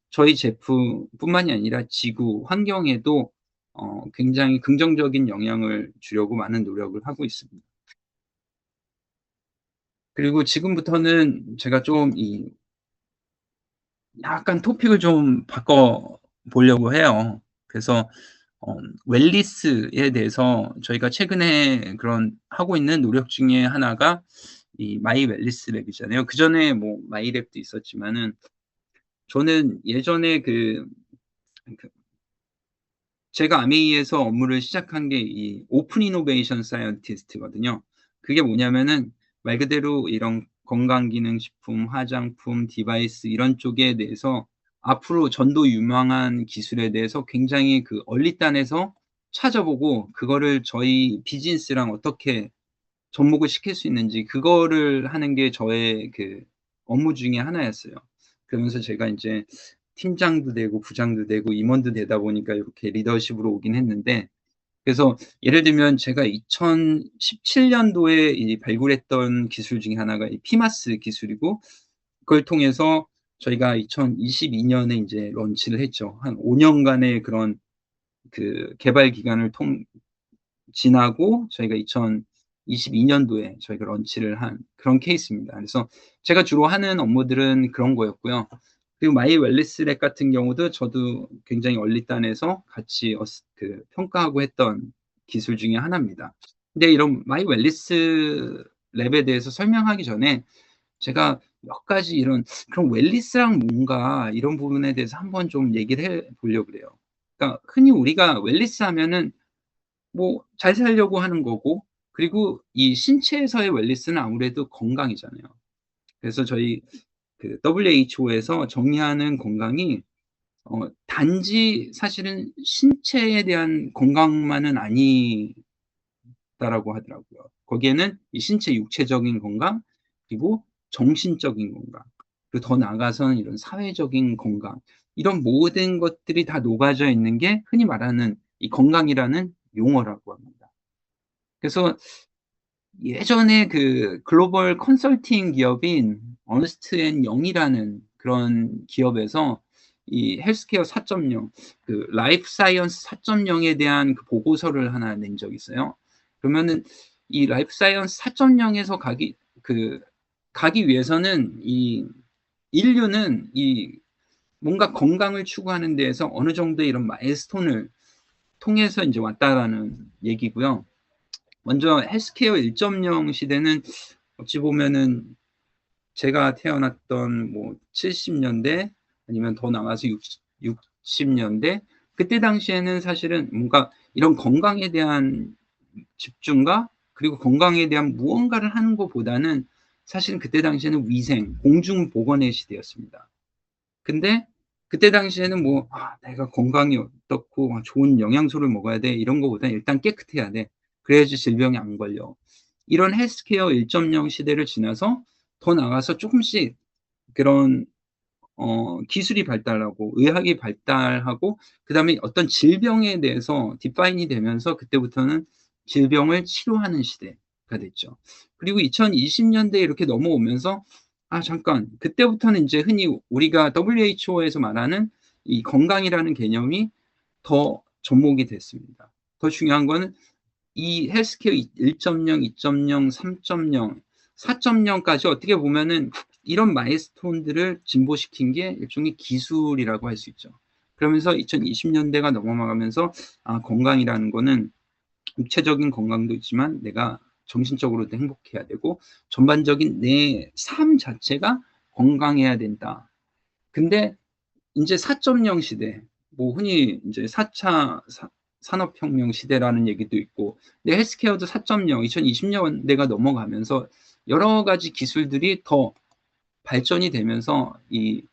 저희 제품뿐만이 아니라 지구 환경에도 굉장히 긍정적인 영향을 주려고 많은 노력을 하고 있습니다. 그리고 지금부터는 제가 좀 약간 토픽을 좀 바꿔 보려고 해요. 그래서 웰니스에 대해서 저희가 최근에 하고 있는 노력 중에 하나가 이 마이 웰니스 랩이잖아요. 그전에 뭐 마이 랩도 있었지만은 저는 예전에 제가 아메이에서 업무를 시작한 게 이 오픈 이노베이션 사이언티스트거든요. 그게 뭐냐면은 말 그대로 이런 건강기능식품, 화장품, 디바이스 이런 쪽에 대해서 앞으로 전도 유망한 기술에 대해서 굉장히 얼리단에서 찾아보고 그거를 저희 비즈니스랑 어떻게 접목을 시킬 수 있는지 그거를 하는 게 저의 업무 중에 하나였어요. 그러면서 제가 인제 팀장도 되고 부장도 되고 임원도 되다 보니까 이렇게 리더십으로 오긴 했는데, 그래서 예를 들면 제가 2017 년도에 발굴했던 기술 중에 하나가 이 피마스 기술이고, 그걸 통해서 저희가 2022 년에 인제 런치를 했죠. 한 5 년간의 그런 개발 기간을 지나고 저희가 2022 년도에 저희가 런치를 한 그런 케이스입니다. 그래서 제가 주로 하는 업무들은 그런 거였고요. 그리고 마이 웰니스 랩 같은 경우도 저도 굉장히 얼리단에서 같이 평가하고 했던 기술 중에 하나입니다. 근데 이런 마이 웰니스 랩에 대해서 설명하기 전에 제가 몇 가지 그럼 웰니스랑 뭔가 이런 부분에 대해서 한번 좀 얘기를 해 보려고 그래요. 그러니까 흔히 우리가 웰니스 하면은 뭐 잘 살려고 하는 거고, 그리고 이 신체에서의 웰니스는 아무래도 건강이잖아요. 그래서 저희 WHO에서 정의하는 건강이 단지 사실은 신체에 대한 건강만은 아니다라고 하더라고요. 거기에는 이 신체 육체적인 건강, 그리고 정신적인 건강, 그리고 더 나아가서는 이런 사회적인 건강, 이런 모든 것들이 다 녹아져 있는 게 흔히 말하는 이 건강이라는 용어라고 합니다. 그래서 예전에 글로벌 컨설팅 기업인 어스트 앤 영이라는 그런 기업에서 이 헬스케어 4.0 라이프 사이언스 4.0에 대한 보고서를 하나 낸 적이 있어요. 그러면은 이 라이프 사이언스 4.0에서 가기 위해서는 이 인류는 뭔가 건강을 추구하는 데에서 어느 정도의 이런 마일스톤을 통해서 이제 왔다라는 얘기고요. 먼저 헬스케어 1.0 시대는 어찌 보면은 제가 태어났던 뭐 70년대 아니면 더 나가서 60년대 그때 당시에는 사실은 뭔가 이런 건강에 대한 집중과 그리고 건강에 대한 무언가를 하는 것보다는 사실은 그때 당시에는 위생, 공중보건의 시대였습니다. 근데 그때 당시에는 뭐 내가 건강이 어떻고 좋은 영양소를 먹어야 돼 이런 거보다는 일단 깨끗해야 돼. 그래야지 질병이 안 걸려. 이런 헬스케어 1.0 시대를 지나서 더 나가서 조금씩 그런 기술이 발달하고 의학이 발달하고 그다음에 어떤 질병에 대해서 디파인이 되면서 그때부터는 질병을 치료하는 시대가 됐죠. 그리고 2020년대에 이렇게 넘어오면서 잠깐 그때부터는 인제 흔히 우리가 WHO에서 말하는 이 건강이라는 개념이 더 접목이 됐습니다. 더 중요한 거는 이 헬스케어 1.0, 2.0, 3.0, 4.0까지 어떻게 보면은 이런 마일스톤들을 진보시킨 게 일종의 기술이라고 할 수 있죠. 그러면서 2020년대가 넘어가면서 건강이라는 거는 육체적인 건강도 있지만 내가 정신적으로도 행복해야 되고 전반적인 내 삶 자체가 건강해야 된다. 근데 인제 4.0 시대, 뭐 흔히 인제 4차 산업혁명 시대라는 얘기도 있고 근데 헬스케어도 4.0 2020년대가 넘어가면서 여러 가지 기술들이 더 발전이 되면서 이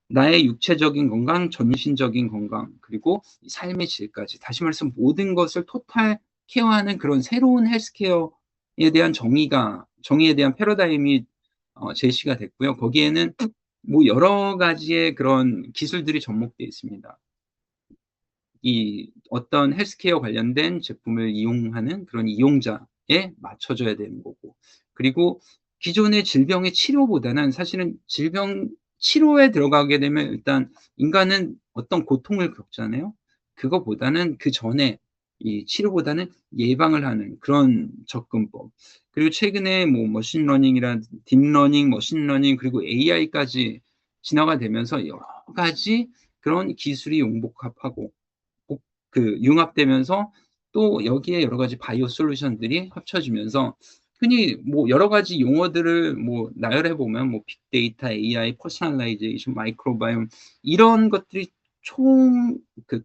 나의 육체적인 건강, 정신적인 건강, 그리고 삶의 질까지 다시 말해서 모든 것을 토탈 케어하는 그런 새로운 헬스케어에 대한 정의에 대한 패러다임이 제시가 됐고요. 거기에는 뭐 여러 가지의 그런 기술들이 접목되어 있습니다. 이 어떤 헬스케어 관련된 제품을 이용하는 그런 이용자에 맞춰져야 되는 거고 그리고 기존의 질병의 치료보다는 사실은 질병 치료에 들어가게 되면 일단 인간은 어떤 고통을 겪잖아요. 그거보다는 그전에 이 치료보다는 예방을 하는 그런 접근법. 그리고 최근에 뭐 머신러닝이란 딥러닝, 머신러닝 그리고 AI까지 진화가 되면서 여러 가지 그런 기술이 융복합하고 융합되면서 또 여기에 여러 가지 바이오 솔루션들이 합쳐지면서 흔히 뭐 여러 가지 용어들을 뭐 나열해 보면 뭐 빅데이터, AI, 퍼스널라이제이션, 마이크로바이옴 이런 것들이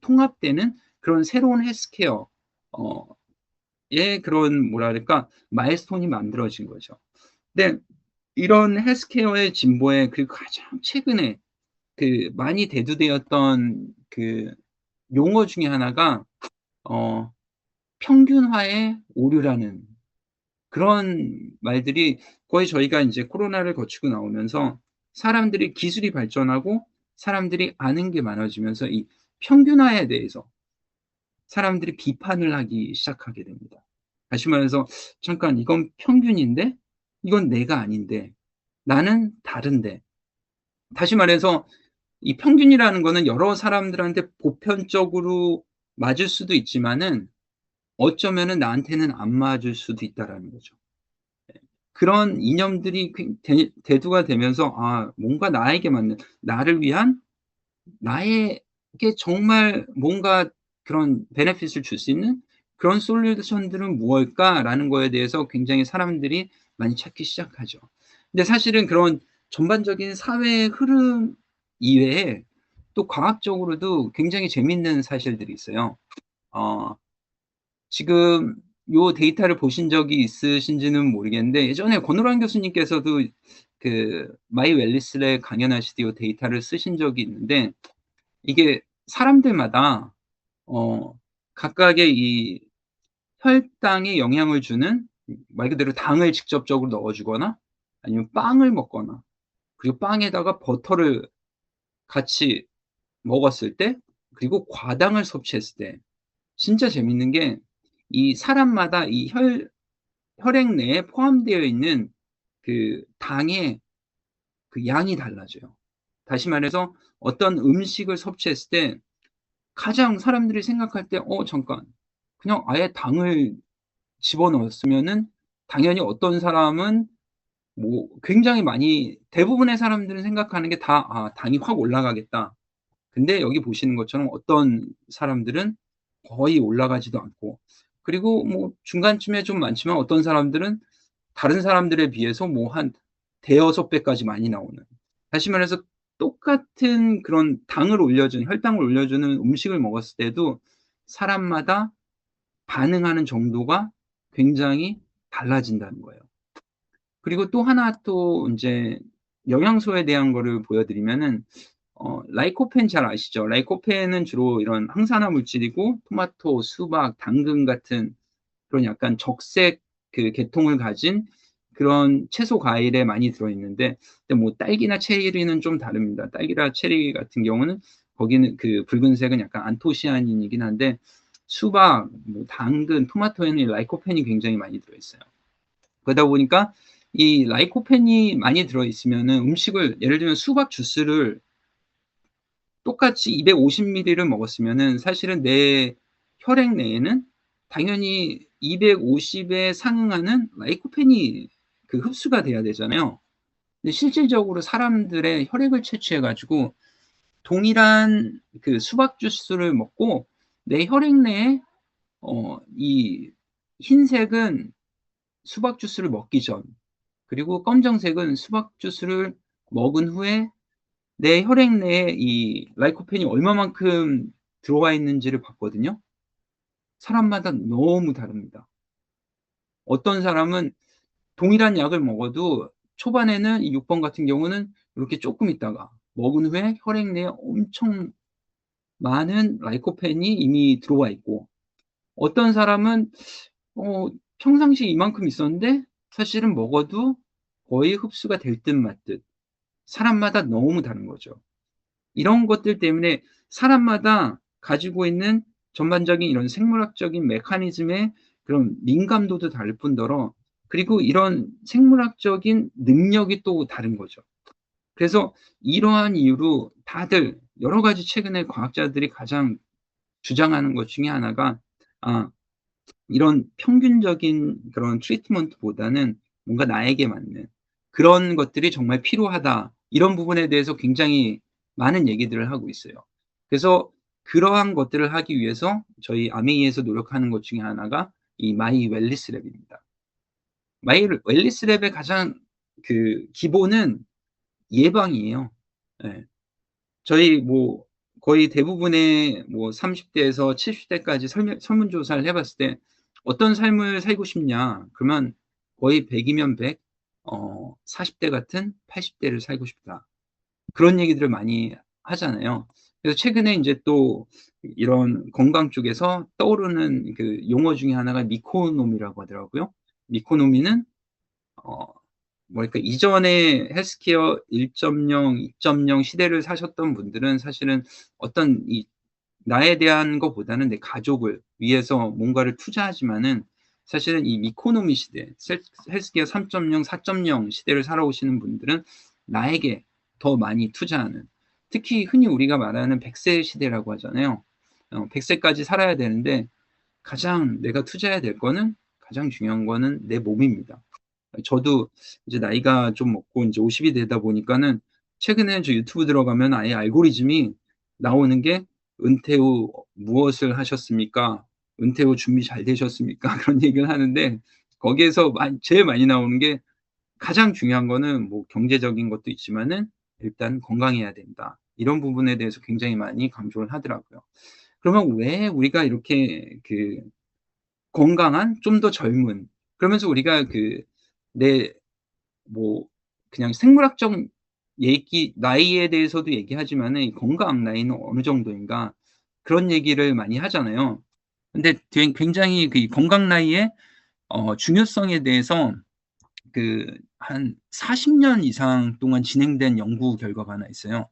통합되는 그런 새로운 헬스케어 의 그런 뭐랄까 마일스톤이 만들어진 거죠. 근데 이런 헬스케어의 진보에 그리고 가장 최근에 많이 대두되었던 용어 중에 하나가 어 평균화의 오류라는 그런 말들이 거의 저희가 인제 코로나를 거치고 나오면서 사람들이 기술이 발전하고 사람들이 아는 게 많아지면서 이 평균화에 대해서 사람들이 비판을 하기 시작하게 됩니다. 다시 말해서 '잠깐 이건 평균인데 이건 내가 아닌데 나는 다른데.' 다시 말해서 이 평균이라는 거는 여러 사람들한테 보편적으로 맞을 수도 있지만은 어쩌면은 나한테는 안 맞을 수도 있다라는 거죠. 그런 이념들이 대두가 되면서 뭔가 나에게 맞는 나를 위한 나에게 정말 뭔가 그런 베네핏을 줄 수 있는 그런 솔루션들은 무엇일까라는 거에 대해서 굉장히 사람들이 많이 찾기 시작하죠. 근데 사실은 그런 전반적인 사회의 흐름 이외에 또 과학적으로도 굉장히 재밌는 사실들이 있어요. 어 지금 요 데이터를 보신 적이 있으신지는 모르겠는데 예전에 권오란 교수님께서도 마이 웰리스에 강연하실 때 요 데이터를 쓰신 적이 있는데 이게 사람들마다 어 각각의 이 혈당에 영향을 주는 말 그대로 당을 직접적으로 넣어 주거나 아니면 빵을 먹거나 그리고 빵에다가 버터를 같이 먹었을 때 그리고 과당을 섭취했을 때 진짜 재밌는 게 이 사람마다 이 혈액 내에 포함되어 있는 당의 양이 달라져요. 다시 말해서 어떤 음식을 섭취했을 때 가장 사람들이 생각할 때 잠깐 그냥 아예 당을 집어넣었으면은 당연히 어떤 사람은 뭐 굉장히 많이 대부분의 사람들은 생각하는 게 다 '당이 확 올라가겠다.' 근데 여기 보시는 것처럼 어떤 사람들은 거의 올라가지도 않고, 그리고 뭐 중간쯤에 좀 많지만 어떤 사람들은 다른 사람들에 비해서 뭐 한 대여섯 배까지 많이 나오는, 다시 말해서 똑같은 그런 당을 올려주는, 혈당을 올려주는 음식을 먹었을 때도 사람마다 반응하는 정도가 굉장히 달라진다는 거예요. 그리고 또 하나 또 인제 영양소에 대한 거를 보여드리면은, 라이코펜 잘 아시죠? 라이코펜은 주로 이런 항산화 물질이고, 토마토, 수박, 당근 같은 그런 약간 적색 그 계통을 가진 그런 채소 과일에 많이 들어 있는데, 근데 뭐 딸기나 체리는 좀 다릅니다. 딸기나 체리 같은 경우는 거기는 그 붉은색은 약간 안토시아닌이긴 한데, 수박, 뭐 당근, 토마토에는 이 라이코펜이 굉장히 많이 들어 있어요. 그러다 보니까 이 라이코펜이 많이 들어 있으면은 음식을, 예를 들면 수박 주스를 똑같이 250ml를 먹었으면은 사실은 내 혈액 내에는 당연히 250에 상응하는 라이코펜이 그 흡수가 돼야 되잖아요. 근데 실질적으로 사람들의 혈액을 채취해 가지고 동일한 그 수박 주스를 먹고 내 혈액 내에 이 흰색은 수박 주스를 먹기 전, 그리고 검정색은 수박 주스를 먹은 후에 내 혈액 내에 이 라이코펜이 얼마만큼 들어와 있는지를 봤거든요. 사람마다 너무 다릅니다. 어떤 사람은 동일한 약을 먹어도 초반에는 이 6번 같은 경우는 이렇게 조금 있다가 먹은 후에 혈액 내에 엄청 많은 라이코펜이 이미 들어와 있고, 어떤 사람은 평상시에 이만큼 있었는데 사실은 먹어도 거의 흡수가 될 듯 말 듯. 사람마다 너무 다른 거죠. 이런 것들 때문에 사람마다 가지고 있는 전반적인 이런 생물학적인 메커니즘의 그런 민감도도 다를 뿐더러, 그리고 이런 생물학적인 능력이 또 다른 거죠. 그래서 이러한 이유로 다들 여러 가지 최근에 과학자들이 가장 주장하는 것 중에 하나가, 아, 이런 평균적인 그런 트리트먼트보다는 뭔가 나에게 맞는 그런 것들이 정말 필요하다. 이런 부분에 대해서 굉장히 많은 얘기들을 하고 있어요. 그래서 그러한 것들을 하기 위해서 저희 아메이에서 노력하는 것 중에 하나가 이 마이 웰리스 랩입니다. 마이 웰리스 랩의 가장 그 기본은 예방이에요. 예. 저희 뭐 거의 대부분의 뭐 30 대에서 70 대까지 설문조사를 해 봤을 때 "어떤 삶을 살고 싶냐?" 그러면 거의 100 이면 100, 40대 같은 80 대를 살고 싶다. 그런 얘기들을 많이 하잖아요. 그래서 최근에 인제 또 이런 건강 쪽에서 떠오르는 그 용어 중에 하나가 미코노미라고 하더라고요. 미코노미는 어 뭐랄까, 이전에 헬스케어 1.0, 2.0 시대를 사셨던 분들은 사실은 어떤 이 나에 대한 것보다는 내 가족을 위해서 뭔가를 투자하지만은, 사실은 이 미코노미 시대, 헬스케어 3.0, 4.0 시대를 살아오시는 분들은 나에게 더 많이 투자하는, 특히 흔히 우리가 말하는 100세 시대라고 하잖아요. 100 세까지 살아야 되는데 가장 내가 투자해야 될 거는, 가장 중요한 거는 내 몸입니다. 저도 이제 나이가 좀 먹고 인제 50이 되다 보니까는 최근에 저 유튜브 들어가면 아예 알고리즘이 나오는 게 "은퇴 후 무엇을 하셨습니까? 은퇴 후 준비 잘 되셨습니까?" 그런 얘기를 하는데, 거기에서 제일 많이 나오는 게, 가장 중요한 거는 뭐 경제적인 것도 있지만은 "일단 건강해야 된다." 이런 부분에 대해서 굉장히 많이 강조를 하더라고요. 그러면 왜 우리가 이렇게 그 건강한, 좀 더 젊은, 그러면서 우리가 그 내 뭐 그냥 생물학적 얘기, 나이에 대해서도 얘기하지만은 이 건강 나이는 어느 정도인가, 그런 얘기를 많이 하잖아요. 근데 굉장히 그 이 건강 나이의 중요성에 대해서 그 한 40년 이상 동안 진행된 연구 결과가 하나 있어요.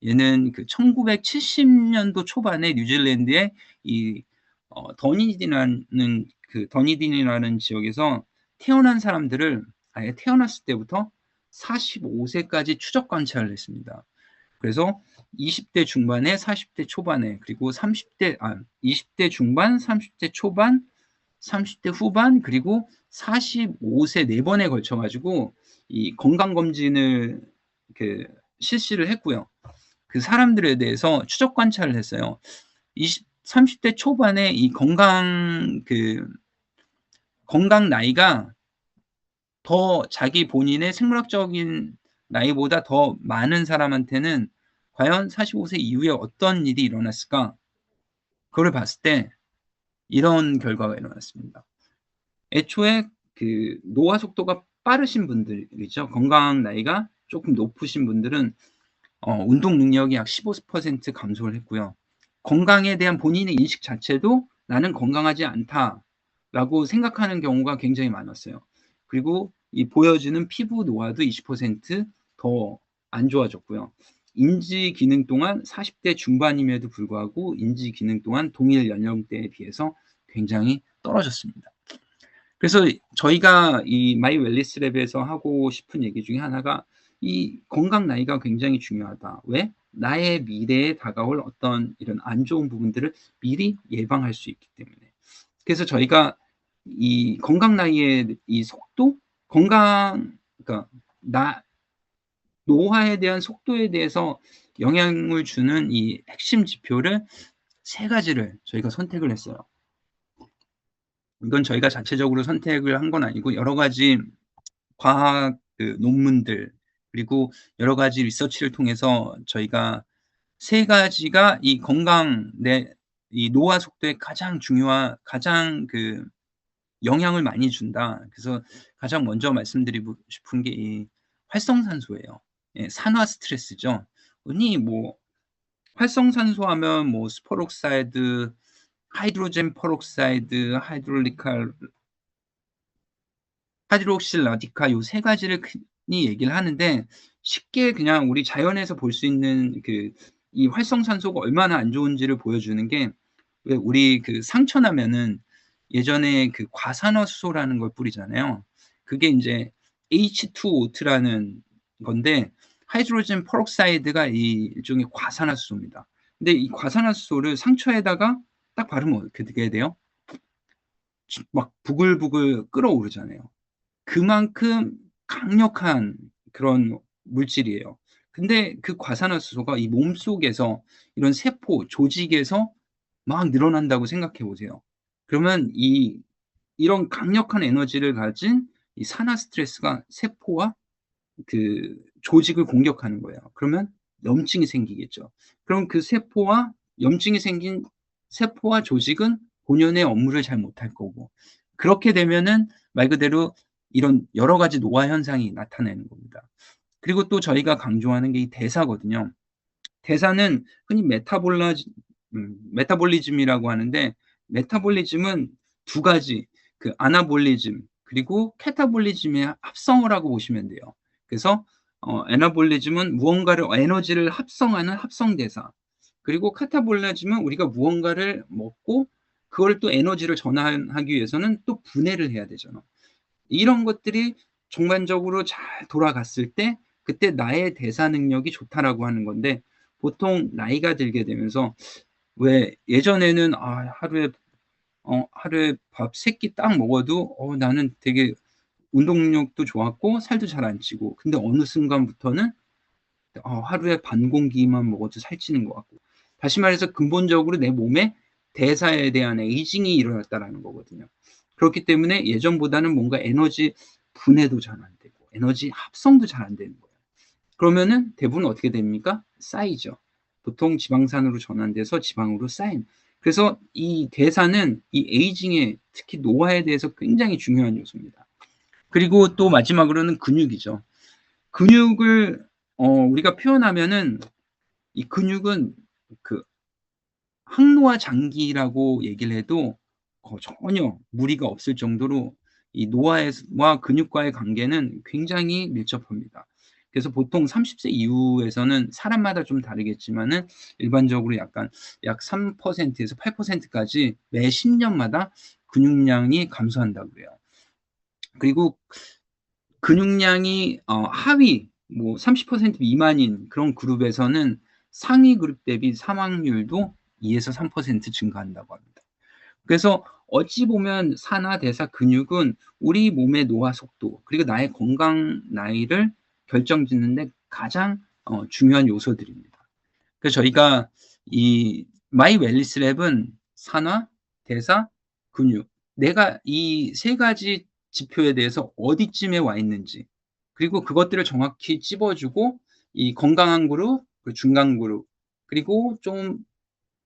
얘는 그 1970 년도 초반에 뉴질랜드의 이 더니딘이라는 지역에서 태어난 사람들을 아예 태어났을 때부터 45 세까지 추적 관찰을 했습니다. 그래서 20대 중반에, 40대 초반에, 그리고 20대 중반, 30대 초반, 30대 후반, 그리고 45세 4 번에 걸쳐 가지고 이 건강 검진을 실시를 했고요. 그 사람들에 대해서 추적 관찰을 했어요. 30대 초반에 이 건강 나이가 더 자기 본인의 생물학적인 나이보다 더 많은 사람한테는 과연 45세 이후에 어떤 일이 일어났을까? 그거를 봤을 때 이런 결과가 일어났습니다. 애초에 그 노화 속도가 빠르신 분들이죠. 건강 나이가 조금 높으신 분들은 운동 능력이 약 15% 감소를 했고요. 건강에 대한 본인의 인식 자체도 '나는 건강하지 않다.'라고 생각하는 경우가 굉장히 많았어요. 그리고 이 보여지는 피부 노화도 20% 더 안 좋아졌고요. 인지 기능 또한 40대 중반임에도 불구하고 인지 기능 또한 동일 연령대에 비해서 굉장히 떨어졌습니다. 그래서 저희가 이 마이 웰니스 랩에서 하고 싶은 얘기 중에 하나가 이 건강 나이가 굉장히 중요하다. 왜? 나의 미래에 다가올 어떤 이런 안 좋은 부분들을 미리 예방할 수 있기 때문에. 그래서 저희가 이 건강 나이의 이 속도, 그러니까 노화에 대한 속도에 대해서 영향을 주는 이 핵심 지표를 3가지를 저희가 선택을 했어요. 이건 저희가 자체적으로 선택을 한 건 아니고 여러 가지 과학 논문들 그리고 여러 가지 리서치를 통해서 저희가 3가지가 이 이 노화 속도에 가장 영향을 많이 준다. 그래서 가장 먼저 말씀드리고 싶은 게 이 활성산소예요. 예, 산화 스트레스죠. 흔히 뭐 활성산소 하면 뭐 스포록사이드, 하이드로젠 퍼록사이드, 하이드록실 라디카 요 3가지를 흔히 얘기를 하는데 쉽게 그냥 우리 자연에서 볼 수 있는 이 활성산소가 얼마나 안 좋은지를 보여주는 게 왜 우리 상처 나면은 예전에 과산화수소라는 걸 뿌리잖아요. 그게 인제 H2O2라는 건데 하이드로젠 퍼록사이드가 이 일종의 과산화수소입니다. 근데 이 과산화수소를 상처에다가 딱 바르면 어떻게 돼요? 막 부글부글 끓어오르잖아요. 그만큼 강력한 그런 물질이에요. 근데 그 과산화수소가 이 몸속에서 이런 세포, 조직에서 막 늘어난다고 생각해 보세요. 그러면 이런 강력한 에너지를 가진 이 산화 스트레스가 세포와 조직을 공격하는 거예요. 그러면 염증이 생기겠죠. 그럼 그 염증이 생긴 세포와 조직은 본연의 업무를 잘 못할 거고 그렇게 되면은 말 그대로 이런 여러 가지 노화 현상이 나타나는 겁니다. 그리고 또 저희가 강조하는 게 이 대사거든요. 대사는 흔히 메타볼리즘이라고 하는데 메타볼리즘은 2가지 아나볼리즘 그리고 캐타볼리즘의 합성어라고 보시면 돼요. 그래서 애나볼리즘은 무언가를 에너지를 합성하는 합성대사. 그리고 카타볼리즘은 우리가 무언가를 먹고 그걸 또 에너지를 전환하기 위해서는 또 분해를 해야 되잖아. 이런 것들이 전반적으로 잘 돌아갔을 때 그때 나의 대사 능력이 좋다라고 하는 건데 보통 나이가 들게 되면서 왜 예전에는 하루에 밥 3끼 딱 먹어도 나는 되게 운동 능력도 좋았고 살도 잘 안 찌고 근데 어느 순간부터는 하루에 반 공기만 먹어도 살찌는 것 같고 다시 말해서 근본적으로 내 몸에 대사에 대한 에이징이 일어났다라는 거거든요. 그렇기 때문에 예전보다는 뭔가 에너지 분해도 잘 안 되고 에너지 합성도 잘 안 되는 거예요. 그러면은 대부분 어떻게 됩니까? 쌓이죠. 보통 지방산으로 전환돼서 지방으로 쌓인. 그래서 이 대사는 이 에이징에 특히 노화에 대해서 굉장히 중요한 요소입니다. 그리고 또 마지막으로는 근육이죠. 근육을 우리가 표현하면은 이 근육은 항노화 장기라고 얘기를 해도 전혀 무리가 없을 정도로 이 노화와 근육과의 관계는 굉장히 밀접합니다. 그래서 보통 30세 이후에서는 사람마다 좀 다르겠지만은 일반적으로 약 3%에서 8%까지 매 10년마다 근육량이 감소한다고 그래요. 그리고 근육량이 하위 30% 미만인 그런 그룹에서는 상위 그룹 대비 사망률도 2에서 3% 증가한다고 합니다. 그래서 어찌 보면 산화, 대사, 근육은 우리 몸의 노화 속도 그리고 나의 건강 나이를 결정짓는 데 가장 중요한 요소들입니다. 그래서 저희가 이 마이 웰니스 랩은 산화, 대사, 근육. 내가 이 세 가지 지표에 대해서 어디쯤에 와 있는지, 그리고 그것들을 정확히 찝어 주고 이 건강한 그룹, 그 중간 그룹, 그리고 좀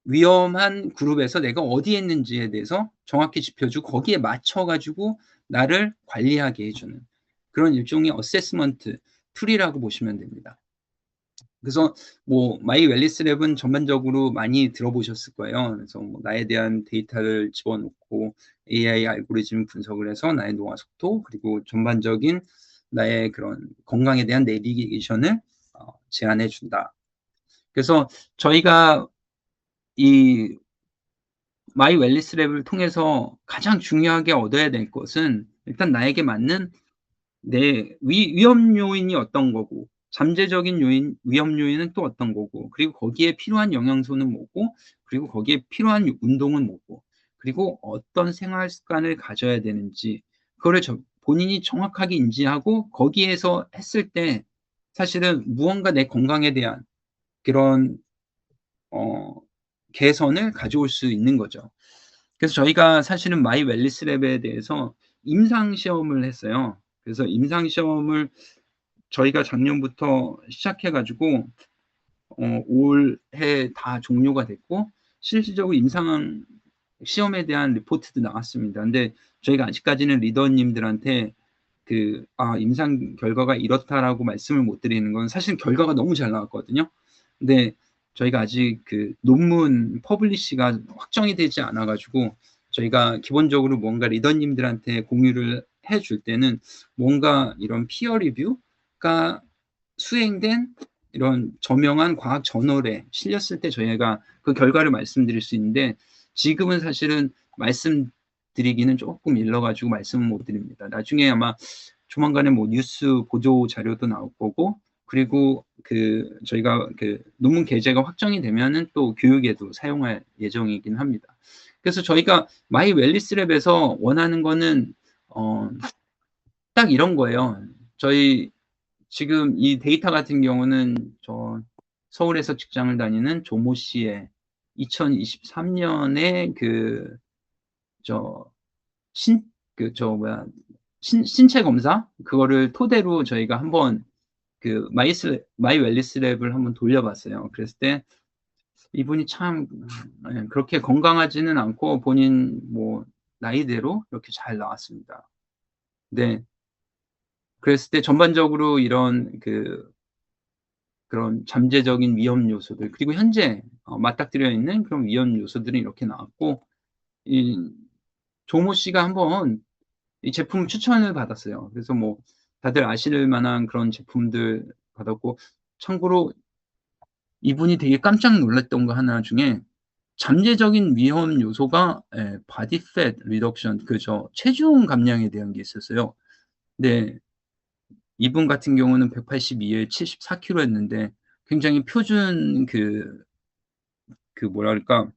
위험한 그룹에서 내가 어디에 있는지에 대해서 정확히 짚어 주고 거기에 맞춰 가지고 나를 관리하게 해 주는 그런 일종의 어세스먼트 툴이라고 보시면 됩니다. 그래서 뭐 마이 웰니스 랩은 전반적으로 많이 들어보셨을 거예요. 그래서 뭐 나에 대한 데이터를 집어넣고 AI 알고리즘 분석을 해서 나의 노화 속도, 그리고 전반적인 나의 그런 건강에 대한 내비게이션을 제안해 준다. 그래서 저희가 이 마이 웰니스 랩을 통해서 가장 중요하게 얻어야 될 것은 일단 나에게 맞는 내 위험 요인이 어떤 거고, 잠재적인 요인, 위험 요인은 또 어떤 거고, 그리고 거기에 필요한 영양소는 뭐고, 그리고 거기에 필요한 운동은 뭐고, 그리고 어떤 생활 습관을 가져야 되는지, 그거를 본인이 정확하게 인지하고 거기에서 했을 때 사실은 무언가 내 건강에 대한 그런 어 개선을 가져올 수 있는 거죠. 그래서 저희가 사실은 마이 웰니스 랩에 대해서 임상 시험을 했어요. 그래서 임상 시험을 저희가 작년부터 시작해 가지고 올해 다 종료가 됐고, 실질적으로 임상 시험에 대한 리포트도 나왔습니다. 근데 저희가 아직까지는 리더님들한테 임상 결과가 이렇다라고 말씀을 못 드리는 건, 사실 결과가 너무 잘 나왔거든요. 근데 저희가 아직 그 논문 퍼블리시가 확정이 되지 않아 가지고 저희가 기본적으로 뭔가 리더님들한테 공유를 해줄 때는 뭔가 이런 피어 리뷰가 수행된 이런 저명한 과학 저널에 실렸을 때 저희가 그 결과를 말씀드릴 수 있는데, 지금은 사실은 말씀드리기는 조금 일러 가지고 말씀을 못 드립니다. 나중에 아마 조만간에 뭐 뉴스 보도 자료도 나올 거고, 그리고 저희가 논문 게재가 확정이 되면은 또 교육에도 사용할 예정이긴 합니다. 그래서 저희가 마이 웰니스 랩에서 원하는 거는 딱 이런 거예요. 저희 지금 이 데이터 같은 경우는 저 서울에서 직장을 다니는 조모 씨의 2023년에 신체 검사 그거를 토대로 저희가 한번 마이 웰니스 랩을 한번 돌려봤어요. 그랬을 때 이분이 참 그렇게 건강하지는 않고 본인 뭐 나이대로 이렇게 잘 나왔습니다. 네. 그랬을 때 전반적으로 이런 그런 잠재적인 위험 요소들, 그리고 현재 맞닥뜨려 있는 그런 위험 요소들이 이렇게 나왔고, 이 조모 씨가 한번 이 제품 추천을 받았어요. 그래서 뭐 다들 아실 만한 그런 제품들 받았고, 참고로 이분이 되게 깜짝 놀랐던 거 하나 중에 잠재적인 위험 요소가 바디 팻 리덕션, 체중 감량에 대한 게 있었어요. 근데 이분 같은 경우는 182에 74kg였는데 굉장히 표준 뭐랄까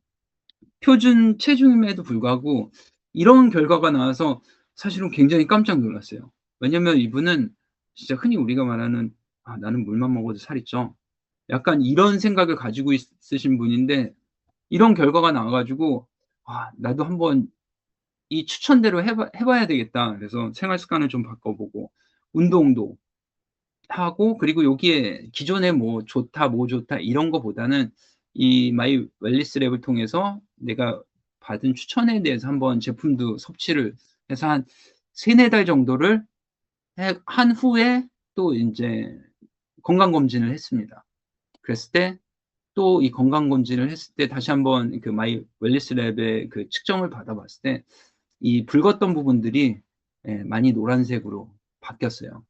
표준 체중임에도 불구하고 이런 결과가 나와서 사실은 굉장히 깜짝 놀랐어요. 왜냐면 이분은 진짜 흔히 우리가 말하는 '아 나는 물만 먹어도 살이 쪄.' 약간 이런 생각을 가지고 있으신 분인데, 이런 결과가 나와 가지고 '아 나도 한번 이 추천대로 해 봐야 되겠다.' 그래서 생활 습관을 좀 바꿔 보고 운동도 하고, 그리고 여기에 기존에 뭐 좋다, 뭐 좋다 이런 거보다는 이 마이 웰니스 랩을 통해서 내가 받은 추천에 대해서 한번 제품도 섭취를 해서 한 3-4달 정도를 한 후에 또 인제 건강 검진을 했습니다. 그랬을 때 또 이 건강 검진을 했을 때 다시 한번 마이 웰니스 랩의 측정을 받아 봤을 때 이 붉었던 부분들이 많이 노란색으로 바뀌었어요.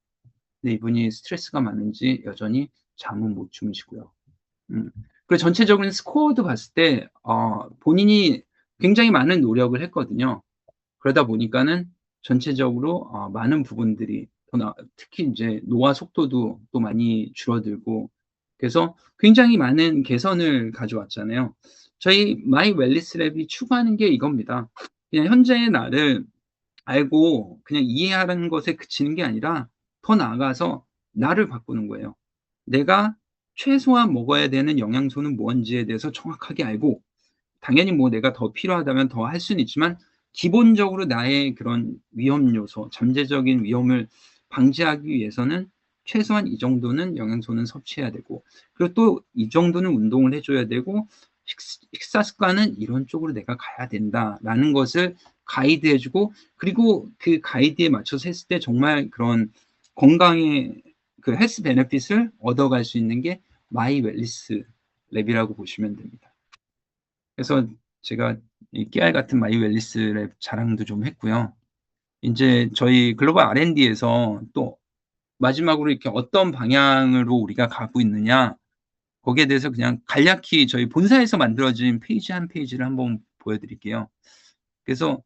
근데 이분이 스트레스가 많은지 여전히 잠은 못 주무시고요. 그리고 전체적인 스코어도 봤을 때 본인이 굉장히 많은 노력을 했거든요. 그러다 보니까는 전체적으로 많은 부분들이 특히 인제 노화 속도도 또 많이 줄어들고, 그래서 굉장히 많은 개선을 가져왔잖아요. 저희 마이 웰니스 랩이 추구하는 게 이겁니다. 그냥 현재의 나를 알고 그냥 이해하는 것에 그치는 게 아니라 더 나아가서 나를 바꾸는 거예요. 내가 최소한 먹어야 되는 영양소는 뭔지에 대해서 정확하게 알고, 당연히 뭐 내가 더 필요하다면 더 할 수는 있지만 기본적으로 나의 그런 위험 요소, 잠재적인 위험을 방지하기 위해서는 최소한 이 정도는 영양소는 섭취해야 되고, 그리고 또 이 정도는 운동을 해줘야 되고, 식사 습관은 이런 쪽으로 내가 가야 된다라는 것을 가이드해주고, 그리고 그 가이드에 맞춰서 했을 때 정말 그런 건강의 그 헬스 베네핏을 얻어갈 수 있는 게 마이 웰리스 랩이라고 보시면 됩니다. 그래서 제가 이 깨알 같은 마이 웰리스 랩 자랑도 좀 했고요. 이제 저희 글로벌 R&D에서 또 마지막으로 이렇게 어떤 방향으로 우리가 가고 있느냐, 거기에 대해서 그냥 간략히 저희 본사에서 만들어진 페이지 한 페이지를 한번 보여드릴게요. 그래서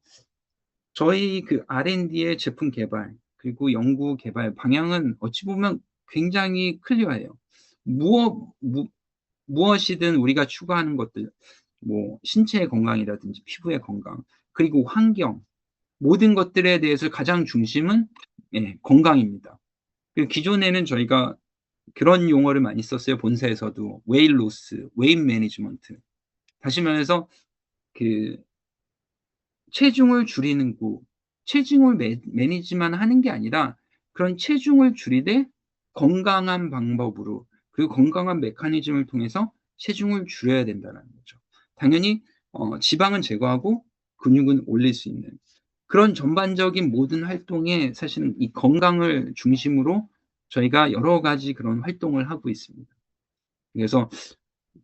저희 그 R&D의 제품 개발 그리고 연구 개발 방향은 어찌 보면 굉장히 클리어해요. 무엇이든 우리가 추구하는 것들, 뭐 신체의 건강이라든지 피부의 건강, 그리고 환경, 모든 것들에 대해서 가장 중심은 건강입니다. 기존에는 저희가 그런 용어를 많이 썼어요. 본사에서도 웨이트 로스, 웨이트 매니지먼트. 다시 말해서 그 체중을 줄이는 거, 체중을 매니지만 하는 게 아니라 그런 체중을 줄이되 건강한 방법으로, 그리고 건강한 메커니즘을 통해서 체중을 줄여야 된다는 거죠. 당연히 지방은 제거하고 근육은 올릴 수 있는 그런 전반적인 모든 활동에 사실은 이 건강을 중심으로 저희가 여러 가지 그런 활동을 하고 있습니다. 그래서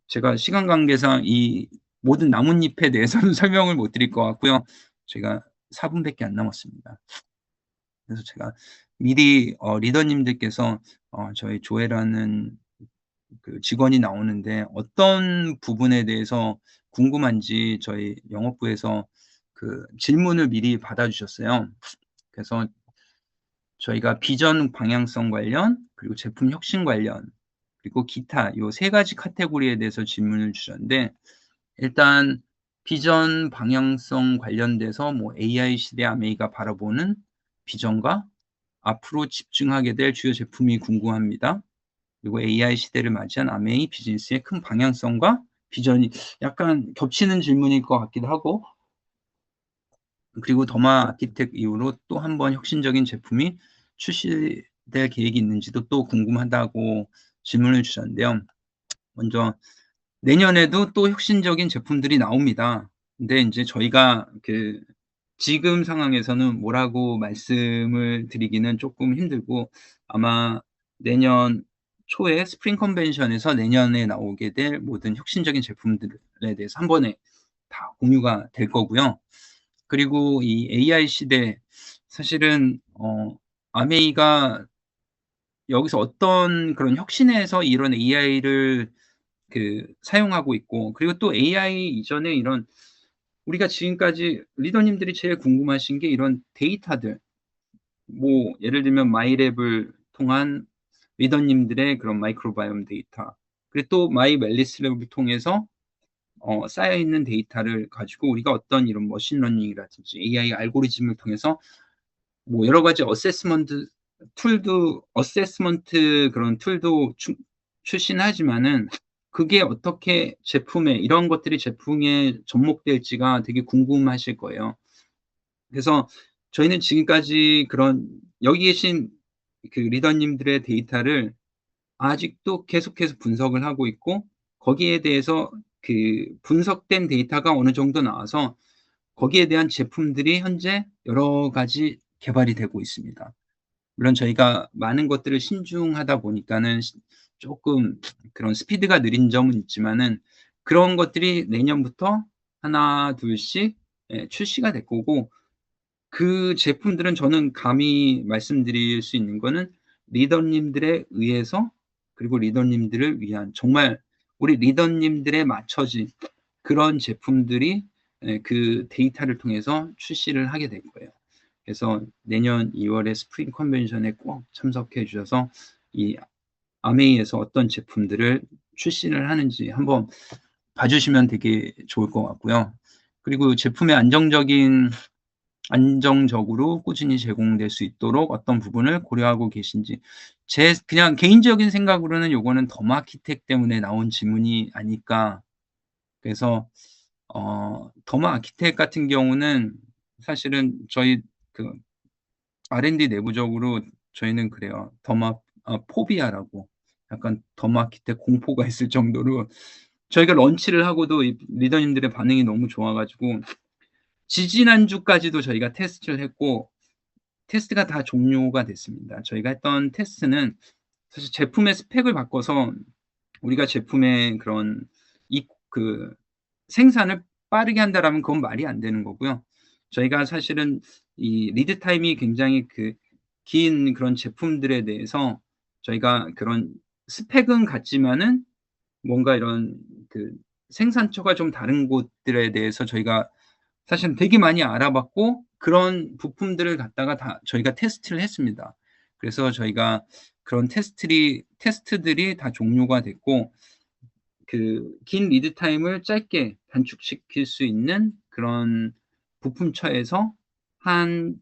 제가 시간 관계상 이 모든 나뭇잎에 대해서는 설명을 못 드릴 것 같고요. 제가 4분밖에 안 남았습니다. 그래서 제가 미리 리더님들께서 저희 조회라는 그 직원이 나오는데 어떤 부분에 대해서 궁금한지 저희 영업부에서 그 질문을 미리 받아주셨어요. 그래서 저희가 비전 방향성 관련, 그리고 제품 혁신 관련, 그리고 기타 요 세 가지 카테고리에 대해서 질문을 주셨는데, 일단 비전 방향성 관련돼서 뭐 AI 시대 아메이가 바라보는 비전과 앞으로 집중하게 될 주요 제품이 궁금합니다. 그리고 AI 시대를 맞이한 아메이 비즈니스의 큰 방향성과 비전이 약간 겹치는 질문일 것 같기도 하고, 그리고 더마 아키텍 이후로 또 한 번 혁신적인 제품이 출시될 계획이 있는지도 또 궁금하다고 질문을 주셨는데요. 먼저 내년에도 또 혁신적인 제품들이 나옵니다. 근데 이제 저희가 그 지금 상황에서는 뭐라고 말씀을 드리기는 조금 힘들고, 아마 내년 초에 스프링 컨벤션에서 내년에 나오게 될 모든 혁신적인 제품들에 대해서 한 번에 다 공유가 될 거고요. 그리고 이 AI 시대, 사실은 아메이가 여기서 어떤 그런 혁신에서 이런 AI를 그 사용하고 있고, 그리고 또 AI 이전에 이런 우리가 지금까지 리더님들이 제일 궁금하신 게 이런 데이터들, 뭐 예를 들면 마이랩을 통한 리더님들의 그런 마이크로바이옴 데이터, 그리고 또 마이 웰리스랩을 통해서 쌓여 있는 데이터를 가지고 우리가 어떤 이런 머신러닝이라든지 AI 알고리즘을 통해서 뭐 여러 가지 어세스먼트 그런 툴도 출신하지만은, 그게 어떻게 제품에 이런 것들이 제품에 접목될지가 되게 궁금하실 거예요. 그래서 저희는 지금까지 그런 여기 계신 그 리더님들의 데이터를 아직도 계속해서 분석을 하고 있고, 거기에 대해서 그 분석된 데이터가 어느 정도 나와서 거기에 대한 제품들이 현재 여러 가지 개발이 되고 있습니다. 물론 저희가 많은 것들을 신중하다 보니까는 조금 그런 스피드가 느린 점은 있지만은, 그런 것들이 내년부터 하나 둘씩 출시가 될 거고, 그 제품들은 저는 감히 말씀드릴 수 있는 거는 리더님들에 의해서, 그리고 리더님들을 위한, 정말 우리 리더님들에 맞춰진 그런 제품들이 그 데이터를 통해서 출시를 하게 될 거예요. 그래서 내년 2월에 스프링 컨벤션에 꼭 참석해 주셔서 이 아메이에서 어떤 제품들을 출시를 하는지 한번 봐주시면 되게 좋을 것 같고요. 그리고 제품의 안정적으로 꾸준히 제공될 수 있도록 어떤 부분을 고려하고 계신지, 제 그냥 개인적인 생각으로는 요거는 더마키텍 때문에 나온 질문이 아닐까. 그래서 더마 아키텍 같은 경우는 사실은 저희 그 R&D 내부적으로 저희는 그래요. 포비아라고. 약간 더마 아키텍 공포가 있을 정도로 저희가 런치를 하고도 이 리더님들의 반응이 너무 좋아 가지고 지지난주까지도 저희가 테스트를 했고 테스트가 다 종료가 됐습니다. 저희가 했던 테스트는 사실 제품의 스펙을 바꿔서 우리가 제품의 그런 생산을 빠르게 한다라면 그건 말이 안 되는 거고요. 저희가 사실은 이 리드 타임이 굉장히 긴 그런 제품들에 대해서 저희가 그런 스펙은 같지만은 뭔가 이런 생산처가 좀 다른 곳들에 대해서 저희가 사실은 되게 많이 알아봤고 그런 부품들을 갖다가 다 저희가 테스트를 했습니다. 그래서 저희가 그런 테스트들이 다 종료가 됐고 긴 리드 타임을 짧게 단축시킬 수 있는 그런 부품처에서 한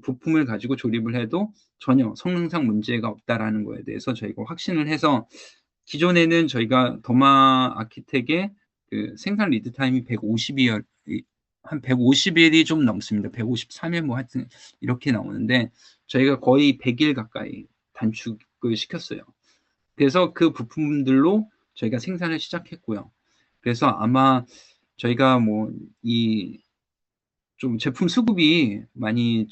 부품을 가지고 조립을 해도 전혀 성능상 문제가 없다라는 거에 대해서 저희가 확신을 해서 기존에는 저희가 더마 아키텍의 생산 리드 타임이 150일 한 150일이 좀 넘습니다. 153일 뭐 하여튼 이렇게 나오는데 저희가 거의 100일 가까이 단축을 시켰어요. 그래서 그 부품들로 저희가 생산을 시작했고요. 그래서 아마 저희가 뭐 좀 제품 수급이 많이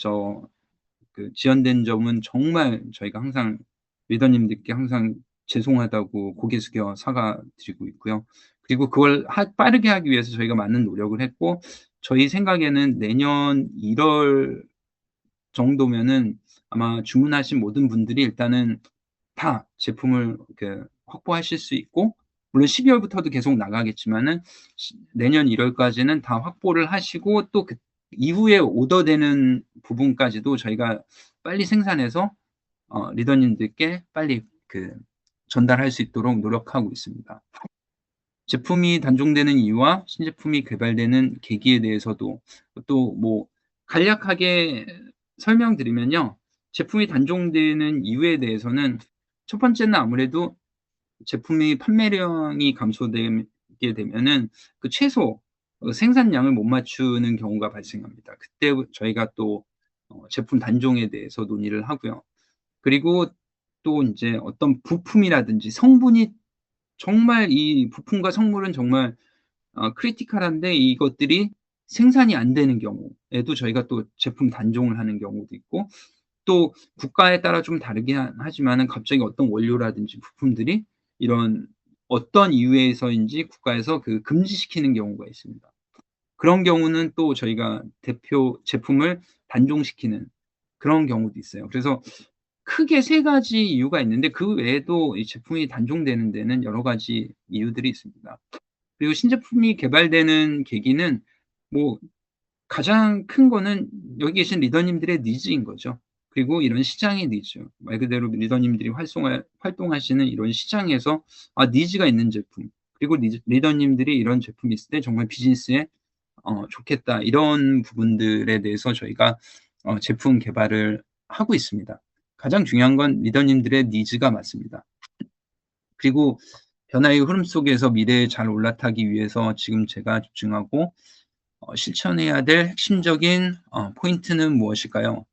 지연된 점은 정말 저희가 항상 리더님들께 항상 죄송하다고 고개 숙여 사과드리고 있고요. 그리고 그걸 빠르게 하기 위해서 저희가 많은 노력을 했고 저희 생각에는 내년 1월 정도면은 아마 주문하신 모든 분들이 일단은 다 제품을 확보하실 수 있고 물론 12월부터도 계속 나가겠지만은 내년 1월까지는 다 확보를 하시고 또 이후에 오더되는 부분까지도 저희가 빨리 생산해서 리더님들께 빨리 전달할 수 있도록 노력하고 있습니다. 제품이 단종되는 이유와 신제품이 개발되는 계기에 대해서도 또 뭐 간략하게 설명드리면요. 제품이 단종되는 이유에 대해서는 첫 번째는 아무래도 제품의 판매량이 감소되게 되면은 최소 생산량을 못 맞추는 경우가 발생합니다. 그때 저희가 또 제품 단종에 대해서 논의를 하고요. 그리고 또 인제 어떤 부품이라든지 성분이 정말 이 부품과 성물은 정말 크리티컬한데 이것들이 생산이 안 되는 경우에도 저희가 또 제품 단종을 하는 경우도 있고 또 국가에 따라 좀 다르긴 하지만은 갑자기 어떤 원료라든지 부품들이 이런 어떤 이유에서인지 국가에서 금지시키는 경우가 있습니다. 그런 경우는 또 저희가 대표 제품을 단종시키는 그런 경우도 있어요. 그래서 크게 3 가지 이유가 있는데 그 외에도 이 제품이 단종되는 데는 여러 가지 이유들이 있습니다. 그리고 신제품이 개발되는 계기는 뭐 가장 큰 거는 여기 계신 리더님들의 니즈인 거죠. 그리고 이런 시장의 니즈. 말 그대로 리더님들이 활동하시는 이런 시장에서 니즈가 있는 제품. 그리고 리더님들이 이런 제품이 있을 때 정말 비즈니스에 좋겠다. 이런 부분들에 대해서 저희가 제품 개발을 하고 있습니다. 가장 중요한 건 리더님들의 니즈가 맞습니다. 그리고 변화의 흐름 속에서 미래에 잘 올라타기 위해서 지금 제가 집중하고 실천해야 될 핵심적인 포인트는 무엇일까요?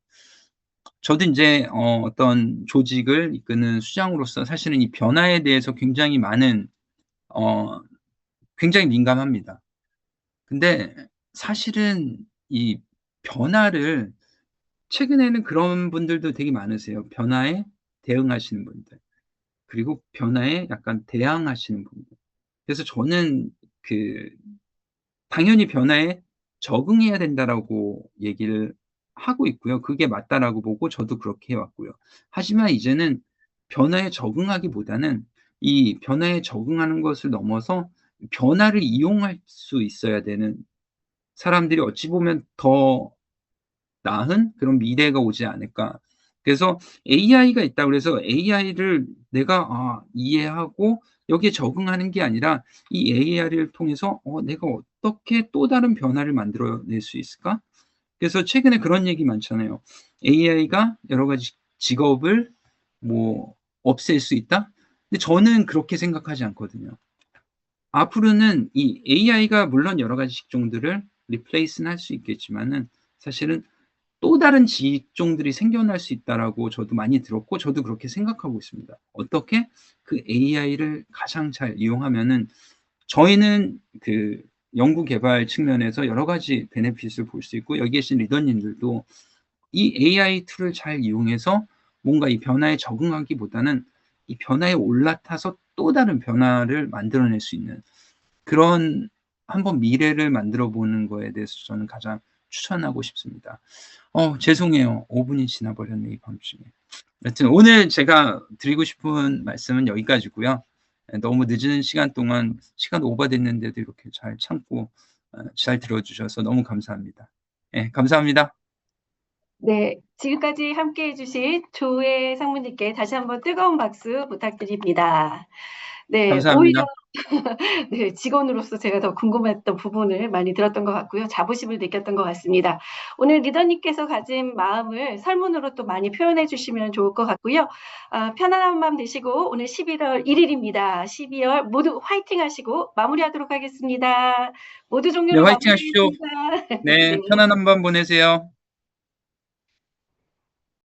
저도 인제 어떤 조직을 이끄는 수장으로서 사실은 이 변화에 대해서 굉장히 민감합니다. 근데 사실은 이 변화를 최근에는 그런 분들도 되게 많으세요. 변화에 대응하시는 분들. 그리고 변화에 약간 대항하시는 분들. 그래서 저는 당연히 변화에 적응해야 된다라고 얘기를 하고 있고요. 그게 맞다라고 보고 저도 그렇게 해 왔고요. 하지만 이제는 변화에 적응하기보다는 이 변화에 적응하는 것을 넘어서 변화를 이용할 수 있어야 되는 사람들이 어찌 보면 더 나은 그런 미래가 오지 않을까. 그래서 AI가 있다고 그래서 AI를 내가 이해하고 여기에 적응하는 게 아니라 이 AI를 통해서 '내가 어떻게 또 다른 변화를 만들어낼 수 있을까?' 그래서 최근에 그런 얘기 많잖아요. "AI가 여러 가지 직업을 뭐 없앨 수 있다?" 근데 저는 그렇게 생각하지 않거든요. 앞으로는 이 AI가 물론 여러 가지 직종들을 리플레이스는 할 수 있겠지만은 사실은 또 다른 직종들이 생겨날 수 있다라고 저도 많이 들었고 저도 그렇게 생각하고 있습니다. 어떻게 그 AI를 가장 잘 이용하면은 저희는 그 연구 개발 측면에서 여러 가지 베네핏을 볼 수 있고 여기 계신 리더님들도 이 AI 툴을 잘 이용해서 뭔가 이 변화에 적응하기보다는 이 변화에 올라타서 또 다른 변화를 만들어낼 수 있는 그런 한번 미래를 만들어 보는 거에 대해서 저는 가장 추천하고 싶습니다. 죄송해요. 5분이 지나버렸네, 이 밤중에. 여튼 오늘 제가 드리고 싶은 말씀은 여기까지고요. 너무 늦은 시간 동안 시간 오버됐는데도 이렇게 잘 참고 잘 들어주셔서 너무 감사합니다. 예, 감사합니다. 네, 지금까지 함께 해주신 조혜 상무님께 다시 한번 뜨거운 박수 부탁드립니다. 네, 오히려 감사합니다. 네, 직원으로서 제가 더 궁금했던 부분을 많이 들었던 것 같고요. 자부심을 느꼈던 것 같습니다. 오늘 리더님께서 가진 마음을 설문으로 또 많이 표현해 주시면 좋을 것 같고요. 편안한 밤 되시고 오늘 11월 1일입니다. 12월 모두 화이팅 하시고 마무리하도록 하겠습니다. 모두 네, 종료로 화이팅 하십시오. 마무리하겠습니다. 네, 네. 편안한 밤 보내세요.